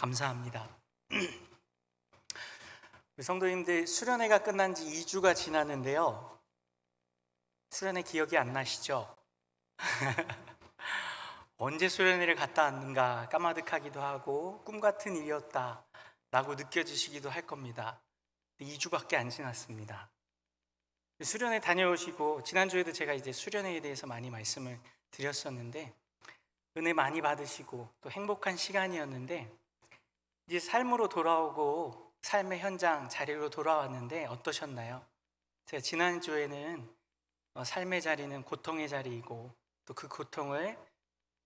감사합니다. 우리 성도님들, 수련회가 끝난 지 2주가 지났는데요. 수련회 기억이 안 나시죠? 언제 수련회를 갔다 왔는가 까마득하기도 하고 꿈 같은 일이었다 라고 느껴지시기도 할 겁니다. 2주밖에 안 지났습니다. 수련회 다녀오시고, 지난주에도 제가 이제 수련회에 대해서 많이 말씀을 드렸었는데, 은혜 많이 받으시고 또 행복한 시간이었는데, 이제 삶으로 돌아오고 삶의 현장 자리로 돌아왔는데 어떠셨나요? 제가 지난주에는 삶의 자리는 고통의 자리이고, 또 그 고통을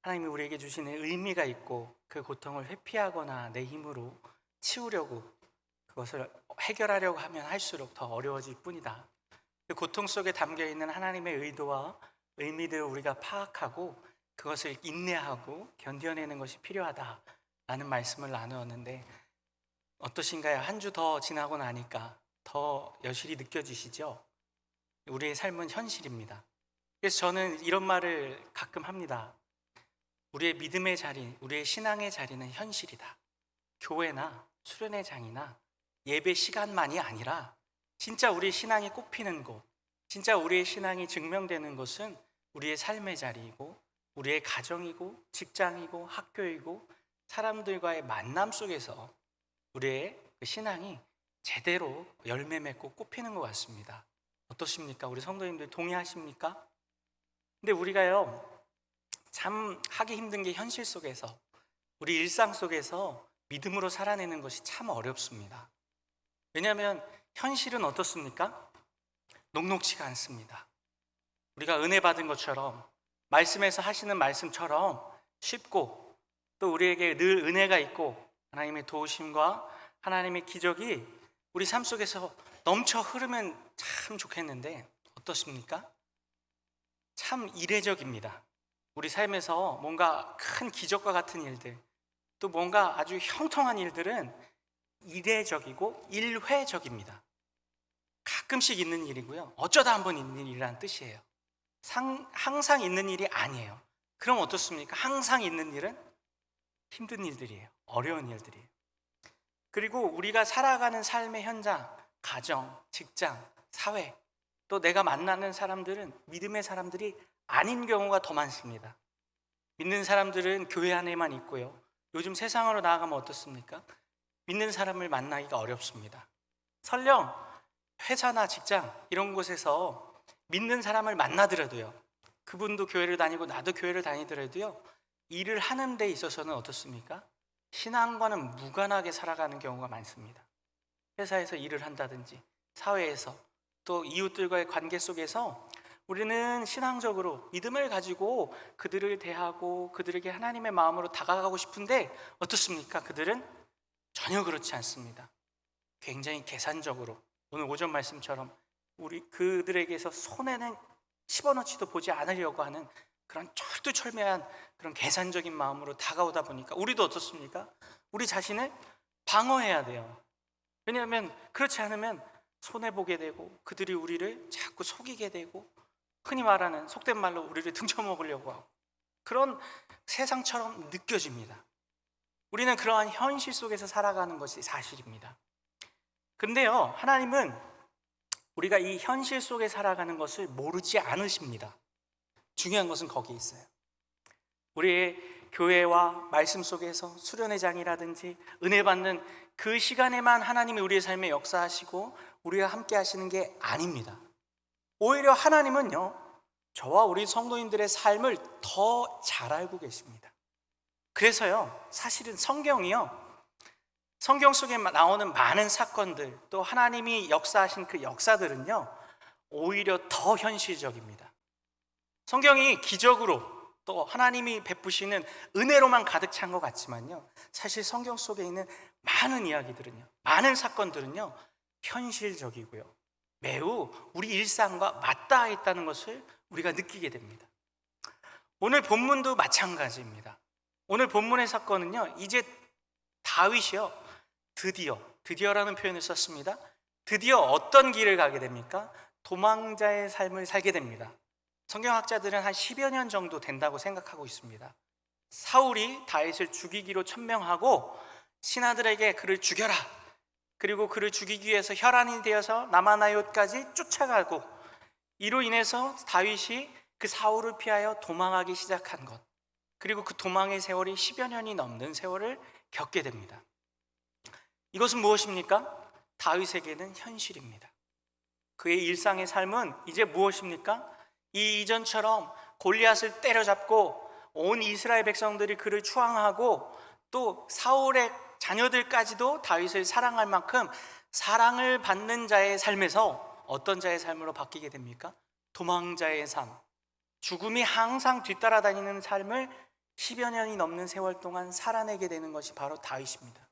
하나님이 우리에게 주시는 의미가 있고, 그 고통을 회피하거나 내 힘으로 치우려고, 그것을 해결하려고 하면 할수록 더 어려워질 뿐이다. 그 고통 속에 담겨있는 하나님의 의도와 의미들을 우리가 파악하고 그것을 인내하고 견뎌내는 것이 필요하다라는 말씀을 나누었는데, 어떠신가요? 한 주 더 지나고 나니까 더 여실히 느껴지시죠? 우리의 삶은 현실입니다. 그래서 저는 이런 말을 가끔 합니다. 우리의 믿음의 자리, 우리의 신앙의 자리는 현실이다. 교회나 수련회장이나 예배 시간만이 아니라 진짜 우리의 신앙이 꼽히는 곳, 진짜 우리의 신앙이 증명되는 곳은 우리의 삶의 자리이고, 우리의 가정이고, 직장이고, 학교이고, 사람들과의 만남 속에서 우리의 그 신앙이 제대로 열매 맺고 꼽히는 것 같습니다. 어떠십니까? 우리 성도님들 동의하십니까? 근데 우리가요, 참 하기 힘든 게 현실 속에서, 우리 일상 속에서 믿음으로 살아내는 것이 참 어렵습니다. 왜냐하면 현실은 어떻습니까? 녹록지가 않습니다. 우리가 은혜 받은 것처럼, 말씀에서 하시는 말씀처럼 쉽고, 또 우리에게 늘 은혜가 있고 하나님의 도우심과 하나님의 기적이 우리 삶 속에서 넘쳐 흐르면 참 좋겠는데 어떻습니까? 참 이례적입니다. 우리 삶에서 뭔가 큰 기적과 같은 일들, 또 뭔가 아주 형통한 일들은 이례적이고 일회적입니다. 가끔씩 있는 일이고요, 어쩌다 한번 있는 일이라는 뜻이에요. 항상 있는 일이 아니에요. 그럼 어떻습니까? 항상 있는 일은 힘든 일들이에요. 어려운 일들이에요. 그리고 우리가 살아가는 삶의 현장, 가정, 직장, 사회, 또 내가 만나는 사람들은 믿음의 사람들이 아닌 경우가 더 많습니다. 믿는 사람들은 교회 안에만 있고요, 요즘 세상으로 나아가면 어떻습니까? 믿는 사람을 만나기가 어렵습니다. 설령 회사나 직장 이런 곳에서 믿는 사람을 만나더라도요, 그분도 교회를 다니고 나도 교회를 다니더라도요, 일을 하는 데 있어서는 어떻습니까? 신앙과는 무관하게 살아가는 경우가 많습니다. 회사에서 일을 한다든지 사회에서, 또 이웃들과의 관계 속에서 우리는 신앙적으로 믿음을 가지고 그들을 대하고 그들에게 하나님의 마음으로 다가가고 싶은데 어떻습니까? 그들은 전혀 그렇지 않습니다. 굉장히 계산적으로, 오늘 오전 말씀처럼 우리 그들에게서 손에는 집어넣지도 보지 않으려고 하는 그런 철두철미한 그런 계산적인 마음으로 다가오다 보니까 우리도 어떻습니까? 우리 자신을 방어해야 돼요. 왜냐하면 그렇지 않으면 손해보게 되고 그들이 우리를 자꾸 속이게 되고, 흔히 말하는 속된 말로 우리를 등쳐먹으려고 하고, 그런 세상처럼 느껴집니다. 우리는 그러한 현실 속에서 살아가는 것이 사실입니다. 근데요, 하나님은 우리가 이 현실 속에 살아가는 것을 모르지 않으십니다. 중요한 것은 거기에 있어요. 우리의 교회와 말씀 속에서 수련회장이라든지 은혜 받는 그 시간에만 하나님이 우리의 삶에 역사하시고 우리와 함께 하시는 게 아닙니다. 오히려 하나님은요, 저와 우리 성도님들의 삶을 더 잘 알고 계십니다. 그래서요, 사실은 성경 속에 나오는 많은 사건들, 또 하나님이 역사하신 그 역사들은요, 오히려 더 현실적입니다. 성경이 기적으로, 또 하나님이 베푸시는 은혜로만 가득 찬 것 같지만요, 사실 성경 속에 있는 많은 이야기들은요, 많은 사건들은요, 현실적이고요, 매우 우리 일상과 맞닿아 있다는 것을 우리가 느끼게 됩니다. 오늘 본문도 마찬가지입니다. 오늘 본문의 사건은요, 이제 다윗이요, 드디어라는 표현을 썼습니다. 드디어 어떤 길을 가게 됩니까? 도망자의 삶을 살게 됩니다. 성경학자들은 한 10여 년 정도 된다고 생각하고 있습니다. 사울이 다윗을 죽이기로 천명하고 신하들에게 그를 죽여라, 그리고 그를 죽이기 위해서 혈안이 되어서 나마나롯까지 쫓아가고, 이로 인해서 다윗이 그 사울을 피하여 도망하기 시작한 것, 그리고 그 도망의 세월이 10여 년이 넘는 세월을 겪게 됩니다. 이것은 무엇입니까? 다윗에게는 현실입니다. 그의 일상의 삶은 이제 무엇입니까? 이 이전처럼 골리앗을 때려잡고 온 이스라엘 백성들이 그를 추앙하고 또 사울의 자녀들까지도 다윗을 사랑할 만큼 사랑을 받는 자의 삶에서 어떤 자의 삶으로 바뀌게 됩니까? 도망자의 삶, 죽음이 항상 뒤따라다니는 삶을 10여 년이 넘는 세월 동안 살아내게 되는 것이 바로 다윗입니다.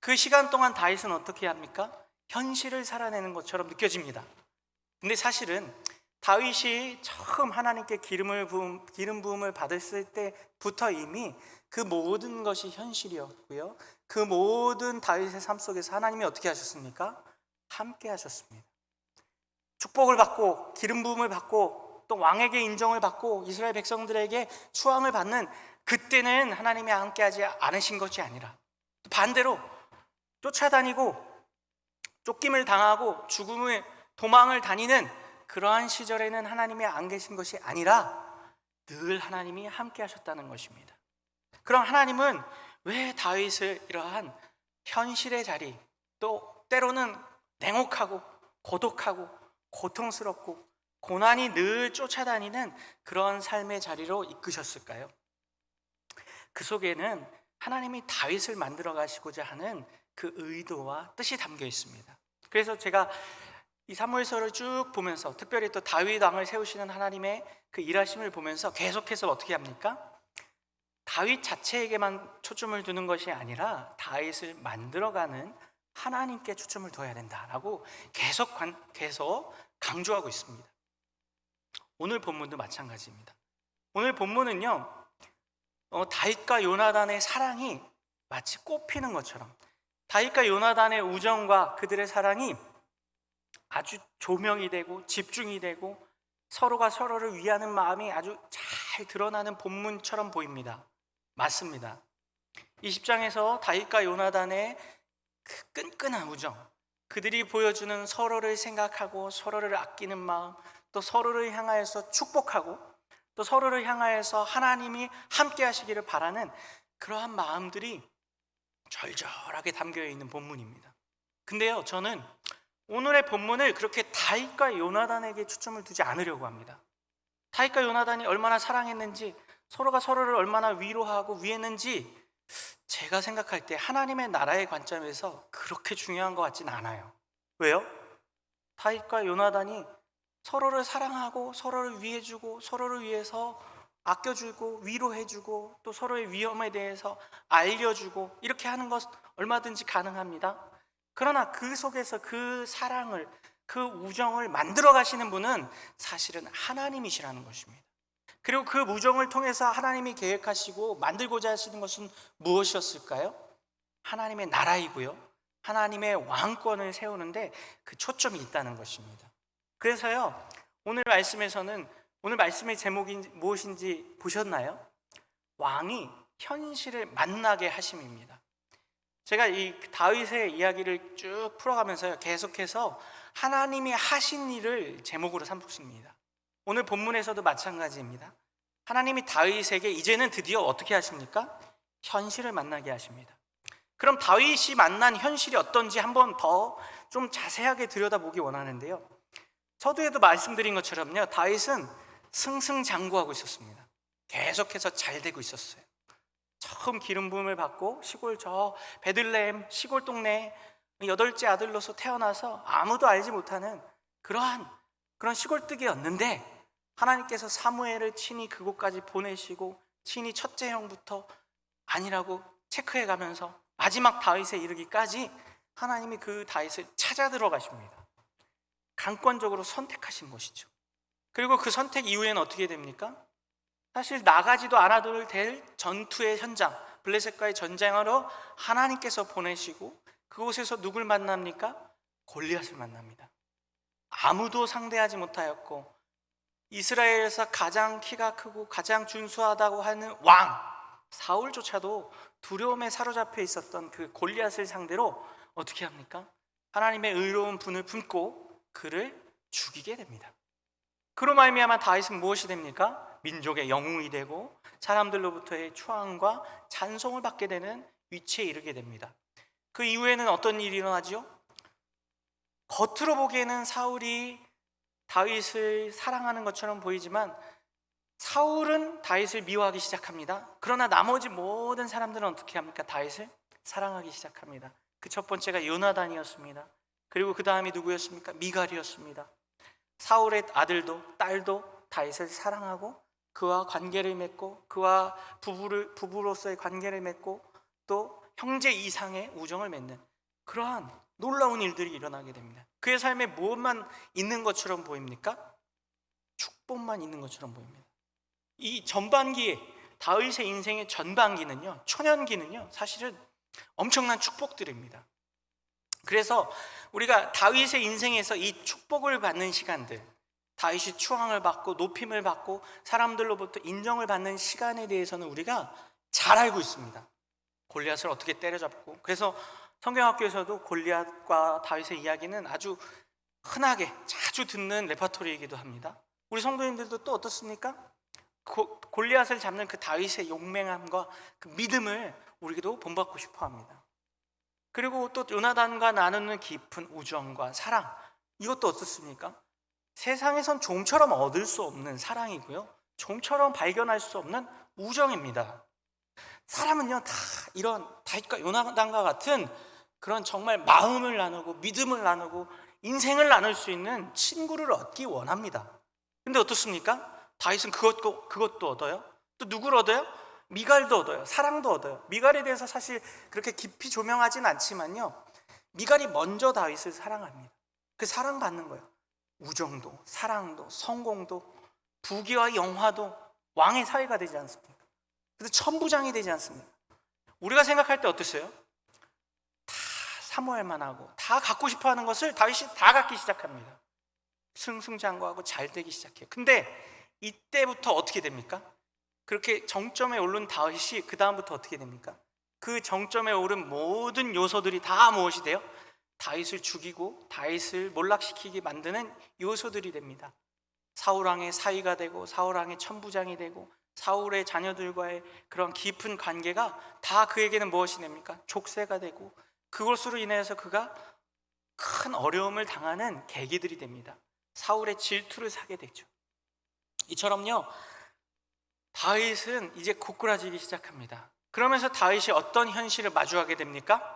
그 시간 동안 다윗은 어떻게 합니까? 현실을 살아내는 것처럼 느껴집니다. 근데 사실은 다윗이 처음 하나님께 기름 부음을 받았을 때부터 이미 그 모든 것이 현실이었고요, 그 모든 다윗의 삶 속에서 하나님이 어떻게 하셨습니까? 함께 하셨습니다. 축복을 받고 기름 부음을 받고 또 왕에게 인정을 받고 이스라엘 백성들에게 추앙을 받는 그때는 하나님이 함께하지 않으신 것이 아니라 반대로 쫓아다니고 쫓김을 당하고 죽음의 도망을 다니는 그러한 시절에는 하나님이 안 계신 것이 아니라 늘 하나님이 함께 하셨다는 것입니다. 그럼 하나님은 왜 다윗을 이러한 현실의 자리, 또 때로는 냉혹하고 고독하고 고통스럽고 고난이 늘 쫓아다니는 그런 삶의 자리로 이끄셨을까요? 그 속에는 하나님이 다윗을 만들어 가시고자 하는 그 의도와 뜻이 담겨 있습니다. 그래서 제가 이 사무엘서를 쭉 보면서 특별히 또 다윗 왕을 세우시는 하나님의 그 일하심을 보면서 계속해서 어떻게 합니까? 다윗 자체에게만 초점을 두는 것이 아니라 다윗을 만들어가는 하나님께 초점을 둬야 된다라고 계속 강조하고 있습니다. 오늘 본문도 마찬가지입니다. 오늘 본문은요, 다윗과 요나단의 사랑이 마치 꽃피는 것처럼 다윗과 요나단의 우정과 그들의 사랑이 아주 조명이 되고 집중이 되고 서로가 서로를 위하는 마음이 아주 잘 드러나는 본문처럼 보입니다. 맞습니다. 이 10장에서 다윗과 요나단의 그 끈끈한 우정, 그들이 보여주는 서로를 생각하고 서로를 아끼는 마음, 또 서로를 향하여서 축복하고 또 서로를 향하여서 하나님이 함께 하시기를 바라는 그러한 마음들이 절절하게 담겨 있는 본문입니다. 근데요, 저는 오늘의 본문을 그렇게 다윗과 요나단에게 초점을 두지 않으려고 합니다. 다윗과 요나단이 얼마나 사랑했는지, 서로가 서로를 얼마나 위로하고 위했는지 제가 생각할 때 하나님의 나라의 관점에서 그렇게 중요한 것 같진 않아요. 왜요? 다윗과 요나단이 서로를 사랑하고 서로를 위해주고 서로를 위해서 아껴주고 위로해주고 또 서로의 위험에 대해서 알려주고 이렇게 하는 것 얼마든지 가능합니다. 그러나 그 속에서 그 사랑을, 그 우정을 만들어 가시는 분은 사실은 하나님이시라는 것입니다. 그리고 그 우정을 통해서 하나님이 계획하시고 만들고자 하시는 것은 무엇이었을까요? 하나님의 나라이고요, 하나님의 왕권을 세우는데 그 초점이 있다는 것입니다. 그래서요, 오늘 말씀의 제목이 무엇인지 보셨나요? 왕이 현실을 만나게 하심입니다. 제가 이 다윗의 이야기를 쭉 풀어가면서요, 계속해서 하나님이 하신 일을 제목으로 삼습니다. 오늘 본문에서도 마찬가지입니다. 하나님이 다윗에게 이제는 드디어 어떻게 하십니까? 현실을 만나게 하십니다. 그럼 다윗이 만난 현실이 어떤지 한번 더 좀 자세하게 들여다보기 원하는데요, 서두에도 말씀드린 것처럼요, 다윗은 승승장구하고 있었습니다. 계속해서 잘 되고 있었어요. 처음 기름 부음을 받고 시골 저 베들레헴 시골 동네 8째 아들로서 태어나서 아무도 알지 못하는 그런 시골뜨기였는데 하나님께서 사무엘을 친히 그곳까지 보내시고 친히 첫째 형부터 아니라고 체크해 가면서 마지막 다윗에 이르기까지 하나님이 그 다윗을 찾아 들어가십니다. 강권적으로 선택하신 것이죠. 그리고 그 선택 이후에는 어떻게 됩니까? 사실 나가지도 않아도 될 전투의 현장, 블레셋과의 전쟁으로 하나님께서 보내시고 그곳에서 누굴 만납니까? 골리앗을 만납니다. 아무도 상대하지 못하였고 이스라엘에서 가장 키가 크고 가장 준수하다고 하는 왕, 사울조차도 두려움에 사로잡혀 있었던 그 골리앗을 상대로 어떻게 합니까? 하나님의 의로운 분을 품고 그를 죽이게 됩니다. 그로 말미암아 다윗은 무엇이 됩니까? 민족의 영웅이 되고 사람들로부터의 추앙과 찬송을 받게 되는 위치에 이르게 됩니다. 그 이후에는 어떤 일이 일어나죠? 겉으로 보기에는 사울이 다윗을 사랑하는 것처럼 보이지만 사울은 다윗을 미워하기 시작합니다. 그러나 나머지 모든 사람들은 어떻게 합니까? 다윗을 사랑하기 시작합니다. 그 첫 번째가 요나단이었습니다. 그리고 그 다음이 누구였습니까? 미갈이었습니다. 사울의 아들도 딸도 다윗을 사랑하고 그와 관계를 맺고 그와 부부로서의 관계를 맺고 또 형제 이상의 우정을 맺는 그러한 놀라운 일들이 일어나게 됩니다. 그의 삶에 무엇만 있는 것처럼 보입니까? 축복만 있는 것처럼 보입니다. 이 전반기에 다윗의 인생의 전반기는요, 초년기는요, 사실은 엄청난 축복들입니다. 그래서 우리가 다윗의 인생에서 이 축복을 받는 시간들, 다윗이 추앙을 받고 높임을 받고 사람들로부터 인정을 받는 시간에 대해서는 우리가 잘 알고 있습니다. 골리앗을 어떻게 때려잡고, 그래서 성경학교에서도 골리앗과 다윗의 이야기는 아주 흔하게 자주 듣는 레퍼토리이기도 합니다. 우리 성도님들도 또 어떻습니까? 골리앗을 잡는 그 다윗의 용맹함과 그 믿음을 우리도 본받고 싶어 합니다. 그리고 또 요나단과 나누는 깊은 우정과 사랑, 이것도 어떻습니까? 세상에선 좀처럼 얻을 수 없는 사랑이고요, 좀처럼 발견할 수 없는 우정입니다. 사람은요, 다 이런 다윗과 요나단과 같은 그런 정말 마음을 나누고 믿음을 나누고 인생을 나눌 수 있는 친구를 얻기 원합니다. 근데 어떻습니까? 다윗은 그것도 얻어요. 또 누구를 얻어요? 미갈도 얻어요. 사랑도 얻어요. 미갈에 대해서 사실 그렇게 깊이 조명하진 않지만요, 미갈이 먼저 다윗을 사랑합니다. 그 사랑받는 거예요. 우정도, 사랑도, 성공도, 부귀와 영화도 왕의 사회가 되지 않습니까? 그래서 천부장이 되지 않습니까? 우리가 생각할 때 어땠어요? 다 사모할만 하고 다 갖고 싶어하는 것을 다윗이 다 갖기 시작합니다. 승승장구하고 잘 되기 시작해요. 근데 이때부터 어떻게 됩니까? 그렇게 정점에 오른 다윗이 그 다음부터 어떻게 됩니까? 그 정점에 오른 모든 요소들이 다 무엇이 돼요? 다윗을 죽이고 다윗을 몰락시키게 만드는 요소들이 됩니다. 사울왕의 사위가 되고 사울왕의 천부장이 되고 사울의 자녀들과의 그런 깊은 관계가 다 그에게는 무엇이 됩니까? 족쇄가 되고 그것으로 인해서 그가 큰 어려움을 당하는 계기들이 됩니다. 사울의 질투를 사게 되죠. 이처럼요, 다윗은 이제 고꾸라지기 시작합니다. 그러면서 다윗이 어떤 현실을 마주하게 됩니까?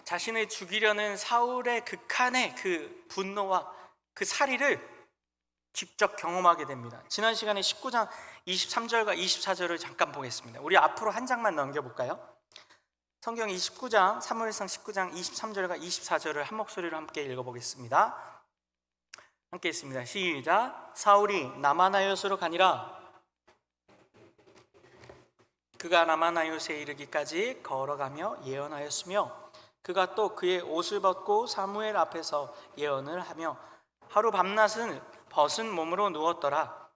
자신을 죽이려는 사울의 극한의 그 분노와 그 살이를 직접 경험하게 됩니다. 지난 시간에 19장 23절과 24절을 잠깐 보겠습니다. 우리 앞으로 한 장만 넘겨볼까요? 성경 29장, 사무엘상 19장 23절과 24절을 한 목소리로 함께 읽어보겠습니다. 함께 있습니다. 시작. 사울이 나마나요스로 가니라. 그가 나마나요스에 이르기까지 걸어가며 예언하였으며 그가 또 그의 옷을 벗고 사무엘 앞에서 예언을 하며 하루 밤낮은 벗은 몸으로 누웠더라.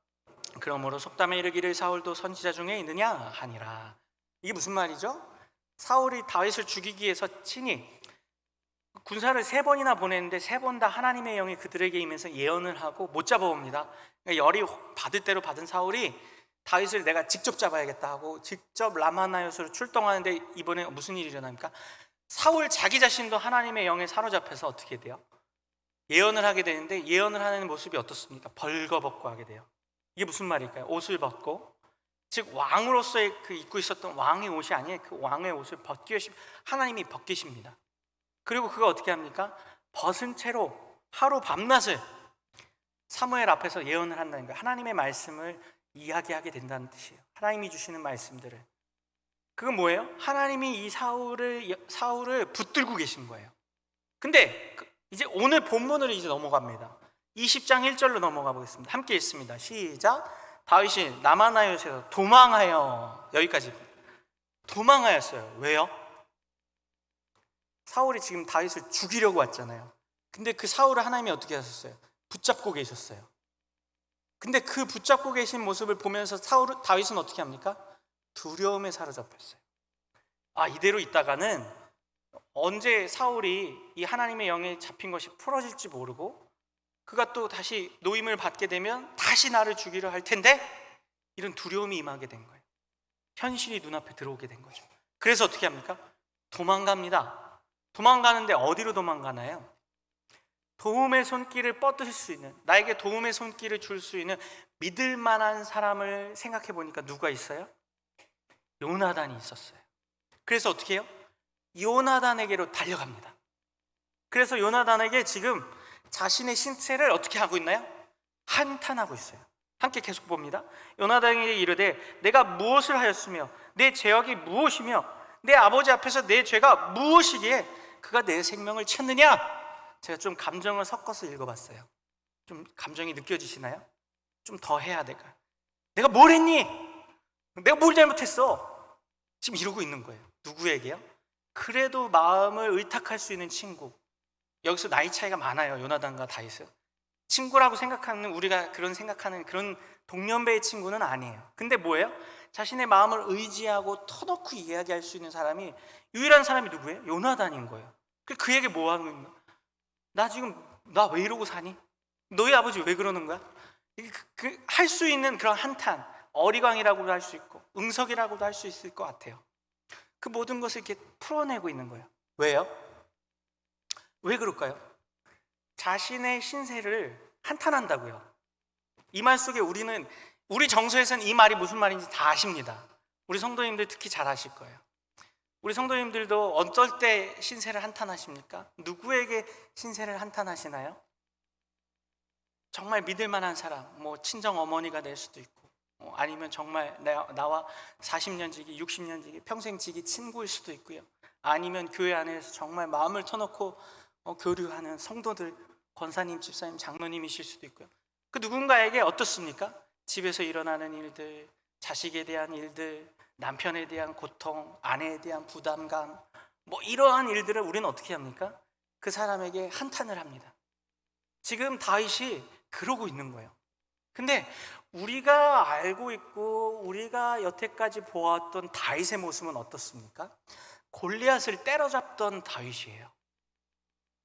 그러므로 속담에 이르기를 사울도 선지자 중에 있느냐 하니라. 이게 무슨 말이죠? 사울이 다윗을 죽이기 위해서 친히 군사를 3번이나 보냈는데 3번 다 하나님의 영이 그들에게 임해서 예언을 하고 못 잡아옵니다. 그러니까 열이 받을 대로 받은 사울이 다윗을 내가 직접 잡아야겠다 하고 직접 라마나요스로 출동하는데 이번에 무슨 일이 일어납니까? 사울 자기 자신도 하나님의 영에 사로잡혀서 어떻게 돼요? 예언을 하게 되는데 예언을 하는 모습이 어떻습니까? 벌거벗고 하게 돼요. 이게 무슨 말일까요? 옷을 벗고, 즉 왕으로서의 그 입고 있었던 왕의 옷이 아니에요. 그 왕의 옷을 벗기시 하나님이 벗기십니다. 그리고 그가 어떻게 합니까? 벗은 채로 하루 밤낮을 사무엘 앞에서 예언을 한다는 거예요. 하나님의 말씀을 이야기하게 된다는 뜻이에요. 하나님이 주시는 말씀들을. 그건 뭐예요? 하나님이 이 사울을 붙들고 계신 거예요. 근데 이제 오늘 본문으로 이제 넘어갑니다. 20장 1절로 넘어가 보겠습니다. 함께 읽습니다. 시작. 다윗이 나마나요스에서 도망하여, 여기까지 도망하였어요. 왜요? 사울이 지금 다윗을 죽이려고 왔잖아요. 근데 그 사울을 하나님이 어떻게 하셨어요? 붙잡고 계셨어요. 근데 그 붙잡고 계신 모습을 보면서 다윗은 어떻게 합니까? 두려움에 사로잡혔어요. 이대로 있다가는 언제 사울이 이 하나님의 영에 잡힌 것이 풀어질지 모르고 그가 또 다시 노임을 받게 되면 다시 나를 죽이려 할 텐데, 이런 두려움이 임하게 된 거예요. 현실이 눈앞에 들어오게 된 거죠. 그래서 어떻게 합니까? 도망갑니다. 도망가는데 어디로 도망가나요? 도움의 손길을 뻗을 수 있는, 나에게 도움의 손길을 줄 수 있는 믿을 만한 사람을 생각해 보니까 누가 있어요? 요나단이 있었어요. 그래서 어떻게 해요? 요나단에게로 달려갑니다. 그래서 요나단에게 지금 자신의 신세를 어떻게 하고 있나요? 한탄하고 있어요. 함께 계속 봅니다. 요나단에게 이르되 내가 무엇을 하였으며 내 죄악이 무엇이며 내 아버지 앞에서 내 죄가 무엇이기에 그가 내 생명을 찾느냐? 제가 좀 감정을 섞어서 읽어봤어요. 좀 감정이 느껴지시나요? 좀 더 해야 될까요? 내가 뭘 했니? 내가 뭘 잘못했어? 지금 이러고 있는 거예요. 누구에게요? 그래도 마음을 의탁할 수 있는 친구. 여기서 나이 차이가 많아요. 요나단과 다윗은. 친구라고 생각하는, 우리가 그런 생각하는 그런 동년배의 친구는 아니에요. 근데 뭐예요? 자신의 마음을 의지하고 터놓고 이야기할 수 있는 사람이, 유일한 사람이 누구예요? 요나단인 거예요. 그에게 뭐 하는 거야? 나 왜 이러고 사니? 너희 아버지 왜 그러는 거야? 할 수 있는 그런 한탄, 어리광이라고도 할 수 있고 응석이라고도 할 수 있을 것 같아요. 그 모든 것을 이렇게 풀어내고 있는 거예요. 왜요? 왜 그럴까요? 자신의 신세를 한탄한다고요. 이 말 속에 우리 정서에서는 이 말이 무슨 말인지 다 아십니다. 우리 성도님들 특히 잘 아실 거예요. 우리 성도님들도 어쩔 때 신세를 한탄하십니까? 누구에게 신세를 한탄하시나요? 정말 믿을 만한 사람, 친정 어머니가 될 수도 있고, 아니면 정말 나와 40년 지기, 60년 지기, 평생 지기 친구일 수도 있고요. 아니면 교회 안에서 정말 마음을 터놓고 교류하는 성도들, 권사님, 집사님, 장로님이실 수도 있고요. 그 누군가에게 어떻습니까? 집에서 일어나는 일들, 자식에 대한 일들, 남편에 대한 고통, 아내에 대한 부담감, 이러한 일들을 우리는 어떻게 합니까? 그 사람에게 한탄을 합니다. 지금 다윗이 그러고 있는 거예요. 근데 우리가 알고 있고 우리가 여태까지 보았던 다윗의 모습은 어떻습니까? 골리앗을 때려잡던 다윗이에요.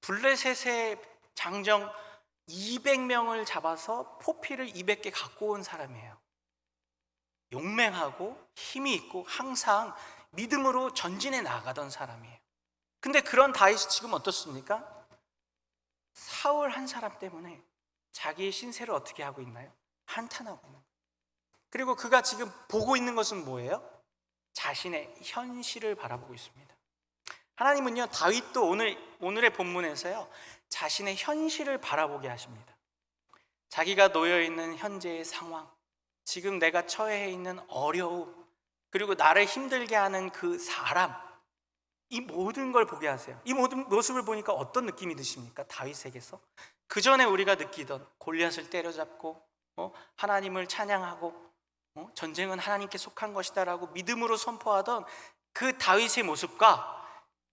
블레셋의 장정 200명을 잡아서 포피를 200개 갖고 온 사람이에요. 용맹하고 힘이 있고 항상 믿음으로 전진해 나가던 사람이에요. 근데 그런 다윗이 지금 어떻습니까? 사울 한 사람 때문에 자기의 신세를 어떻게 하고 있나요? 한탄하고 있는 거예요. 그리고 그가 지금 보고 있는 것은 뭐예요? 자신의 현실을 바라보고 있습니다. 하나님은요, 다윗도 오늘의 본문에서요, 자신의 현실을 바라보게 하십니다. 자기가 놓여 있는 현재의 상황, 지금 내가 처해 있는 어려움, 그리고 나를 힘들게 하는 그 사람, 이 모든 걸 보게 하세요. 이 모든 모습을 보니까 어떤 느낌이 드십니까? 다윗에게서 그 전에 우리가 느끼던 골리앗을 때려잡고 하나님을 찬양하고 전쟁은 하나님께 속한 것이다라고 믿음으로 선포하던 그 다윗의 모습과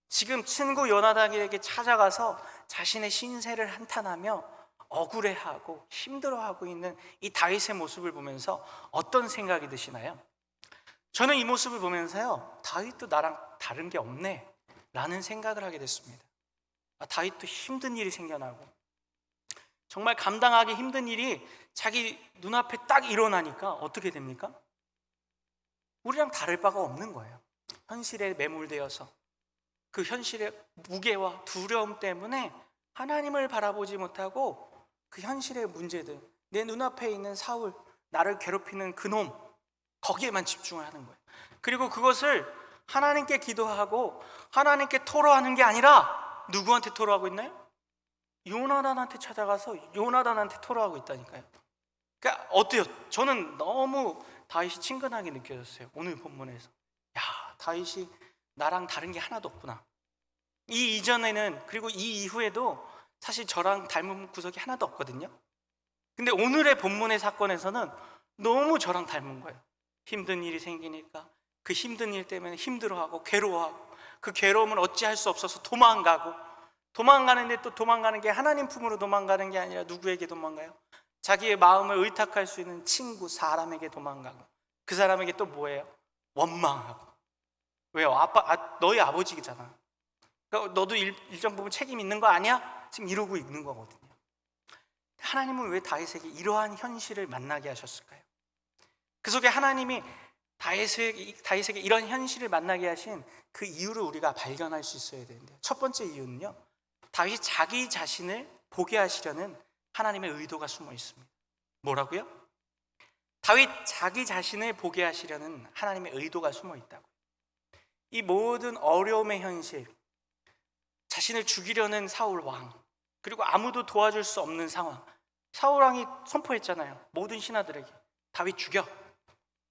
지금 친구 요나단에게 찾아가서 자신의 신세를 한탄하며 억울해하고 힘들어하고 있는 이 다윗의 모습을 보면서 어떤 생각이 드시나요? 저는 이 모습을 보면서요, 다윗도 나랑 다른 게 없네 라는 생각을 하게 됐습니다. 다윗도 힘든 일이 생겨나고 정말 감당하기 힘든 일이 자기 눈앞에 딱 일어나니까 어떻게 됩니까? 우리랑 다를 바가 없는 거예요. 현실에 매몰되어서 그 현실의 무게와 두려움 때문에 하나님을 바라보지 못하고 그 현실의 문제들, 내 눈앞에 있는 사울, 나를 괴롭히는 그놈, 거기에만 집중을 하는 거예요. 그리고 그것을 하나님께 기도하고 하나님께 토로하는 게 아니라 누구한테 토로하고 있나요? 요나단한테 찾아가서 요나단한테 토로하고 있다니까요. 그러니까 어때요? 저는 너무 다윗이 친근하게 느껴졌어요. 오늘 본문에서. 다윗이 나랑 다른 게 하나도 없구나. 이 이전에는, 그리고 이 이후에도 사실 저랑 닮은 구석이 하나도 없거든요. 근데 오늘의 본문의 사건에서는 너무 저랑 닮은 거예요. 힘든 일이 생기니까 그 힘든 일 때문에 힘들어하고 괴로워하고 그 괴로움을 어찌할 수 없어서 도망가는데 또 도망가는 게 하나님 품으로 도망가는 게 아니라 누구에게 도망가요? 자기의 마음을 의탁할 수 있는 친구, 사람에게 도망가고 그 사람에게 또 뭐예요? 원망하고. 왜요? 너희 아버지잖아. 그러니까 너도 일정 부분 책임 있는 거 아니야? 지금 이러고 있는 거거든요. 하나님은 왜 다윗에게 이러한 현실을 만나게 하셨을까요? 그 속에 하나님이 다윗에게 이런 현실을 만나게 하신 그 이유를 우리가 발견할 수 있어야 되는데요. 첫 번째 이유는요, 다윗이 자기 자신을 보게 하시려는 하나님의 의도가 숨어 있습니다. 뭐라고요? 다윗 자기 자신을 보게 하시려는 하나님의 의도가 숨어 있다고. 이 모든 어려움의 현실, 자신을 죽이려는 사울 왕, 그리고 아무도 도와줄 수 없는 상황. 사울 왕이 선포했잖아요. 모든 신하들에게 다윗 죽여.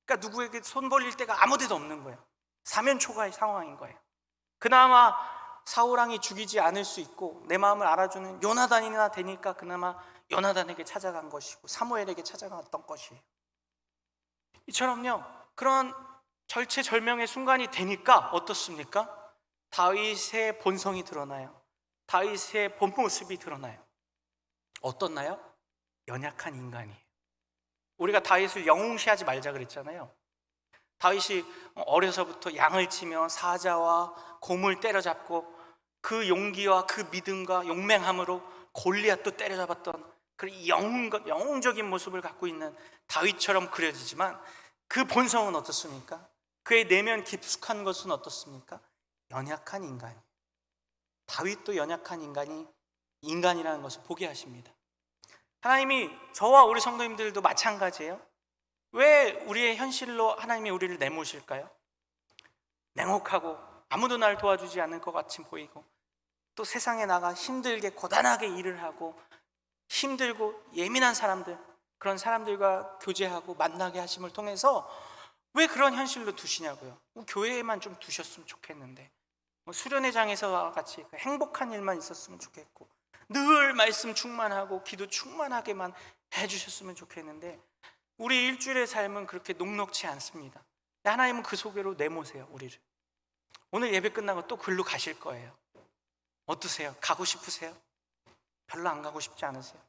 그러니까 누구에게 손 벌릴 데가 아무 데도 없는 거예요. 사면초가의 상황인 거예요. 그나마 사울 왕이 죽이지 않을 수 있고 내 마음을 알아주는 요나단이나 되니까 그나마 요나단에게 찾아간 것이고 사무엘에게 찾아갔던 것이에요. 이처럼요, 그런 절체절명의 순간이 되니까 어떻습니까? 다윗의 본성이 드러나요. 다윗의 본 모습이 드러나요. 어떻나요? 연약한 인간이에요. 우리가 다윗을 영웅시하지 말자 그랬잖아요. 다윗이 어려서부터 양을 치며 사자와 곰을 때려잡고 그 용기와 그 믿음과 용맹함으로 골리앗도 때려잡았던 그런 영웅적인 모습을 갖고 있는 다윗처럼 그려지지만 그 본성은 어떻습니까? 그의 내면 깊숙한 것은 어떻습니까? 연약한 인간. 다윗도 연약한 인간이라는 것을 보게 하십니다. 하나님이 저와 우리 성도님들도 마찬가지예요. 왜 우리의 현실로 하나님이 우리를 내모실까요? 냉혹하고 아무도 날 도와주지 않을 것 같이 보이고 또 세상에 나가 힘들게 고단하게 일을 하고 힘들고 예민한 사람들, 그런 사람들과 교제하고 만나게 하심을 통해서 왜 그런 현실로 두시냐고요. 교회에만 좀 두셨으면 좋겠는데, 수련회장에서와 같이 행복한 일만 있었으면 좋겠고 늘 말씀 충만하고 기도 충만하게만 해주셨으면 좋겠는데 우리 일주일의 삶은 그렇게 녹록치 않습니다. 하나님은 그 속으로 내모세요. 우리를. 오늘 예배 끝나고 또 글로 가실 거예요. 어떠세요? 가고 싶으세요? 별로 안 가고 싶지 않으세요?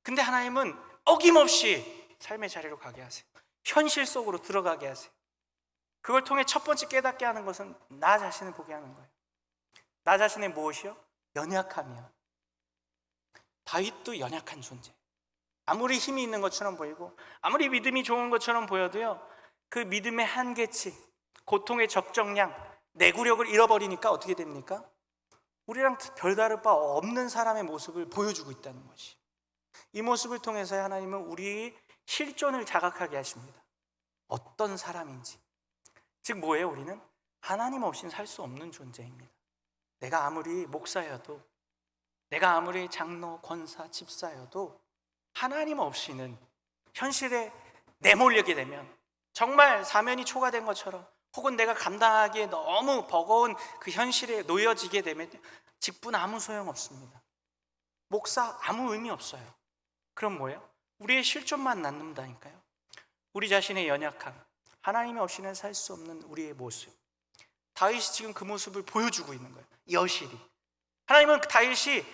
근데 하나님은 어김없이 삶의 자리로 가게 하세요. 현실 속으로 들어가게 하세요. 그걸 통해 첫 번째 깨닫게 하는 것은 나 자신을 보게 하는 거예요. 나 자신의 무엇이요? 연약함이요. 다윗도 연약한 존재. 아무리 힘이 있는 것처럼 보이고 아무리 믿음이 좋은 것처럼 보여도요, 그 믿음의 한계치, 고통의 적정량, 내구력을 잃어버리니까 어떻게 됩니까? 우리랑 별다를 바 없는 사람의 모습을 보여주고 있다는 것이. 이 모습을 통해서 하나님은 우리의 실존을 자각하게 하십니다. 어떤 사람인지. 즉 뭐예요? 우리는 하나님 없이는 살 수 없는 존재입니다. 내가 아무리 목사여도, 내가 아무리 장로, 권사, 집사여도 하나님 없이는 현실에 내몰리게 되면 정말 사면이 초과된 것처럼 혹은 내가 감당하기에 너무 버거운 그 현실에 놓여지게 되면 직분 아무 소용없습니다. 목사 아무 의미 없어요. 그럼 뭐예요? 우리의 실존만 남는다니까요. 우리 자신의 연약함, 하나님 없이는 살 수 없는 우리의 모습. 다윗이 지금 그 모습을 보여주고 있는 거예요. 여실히. 하나님은 다윗이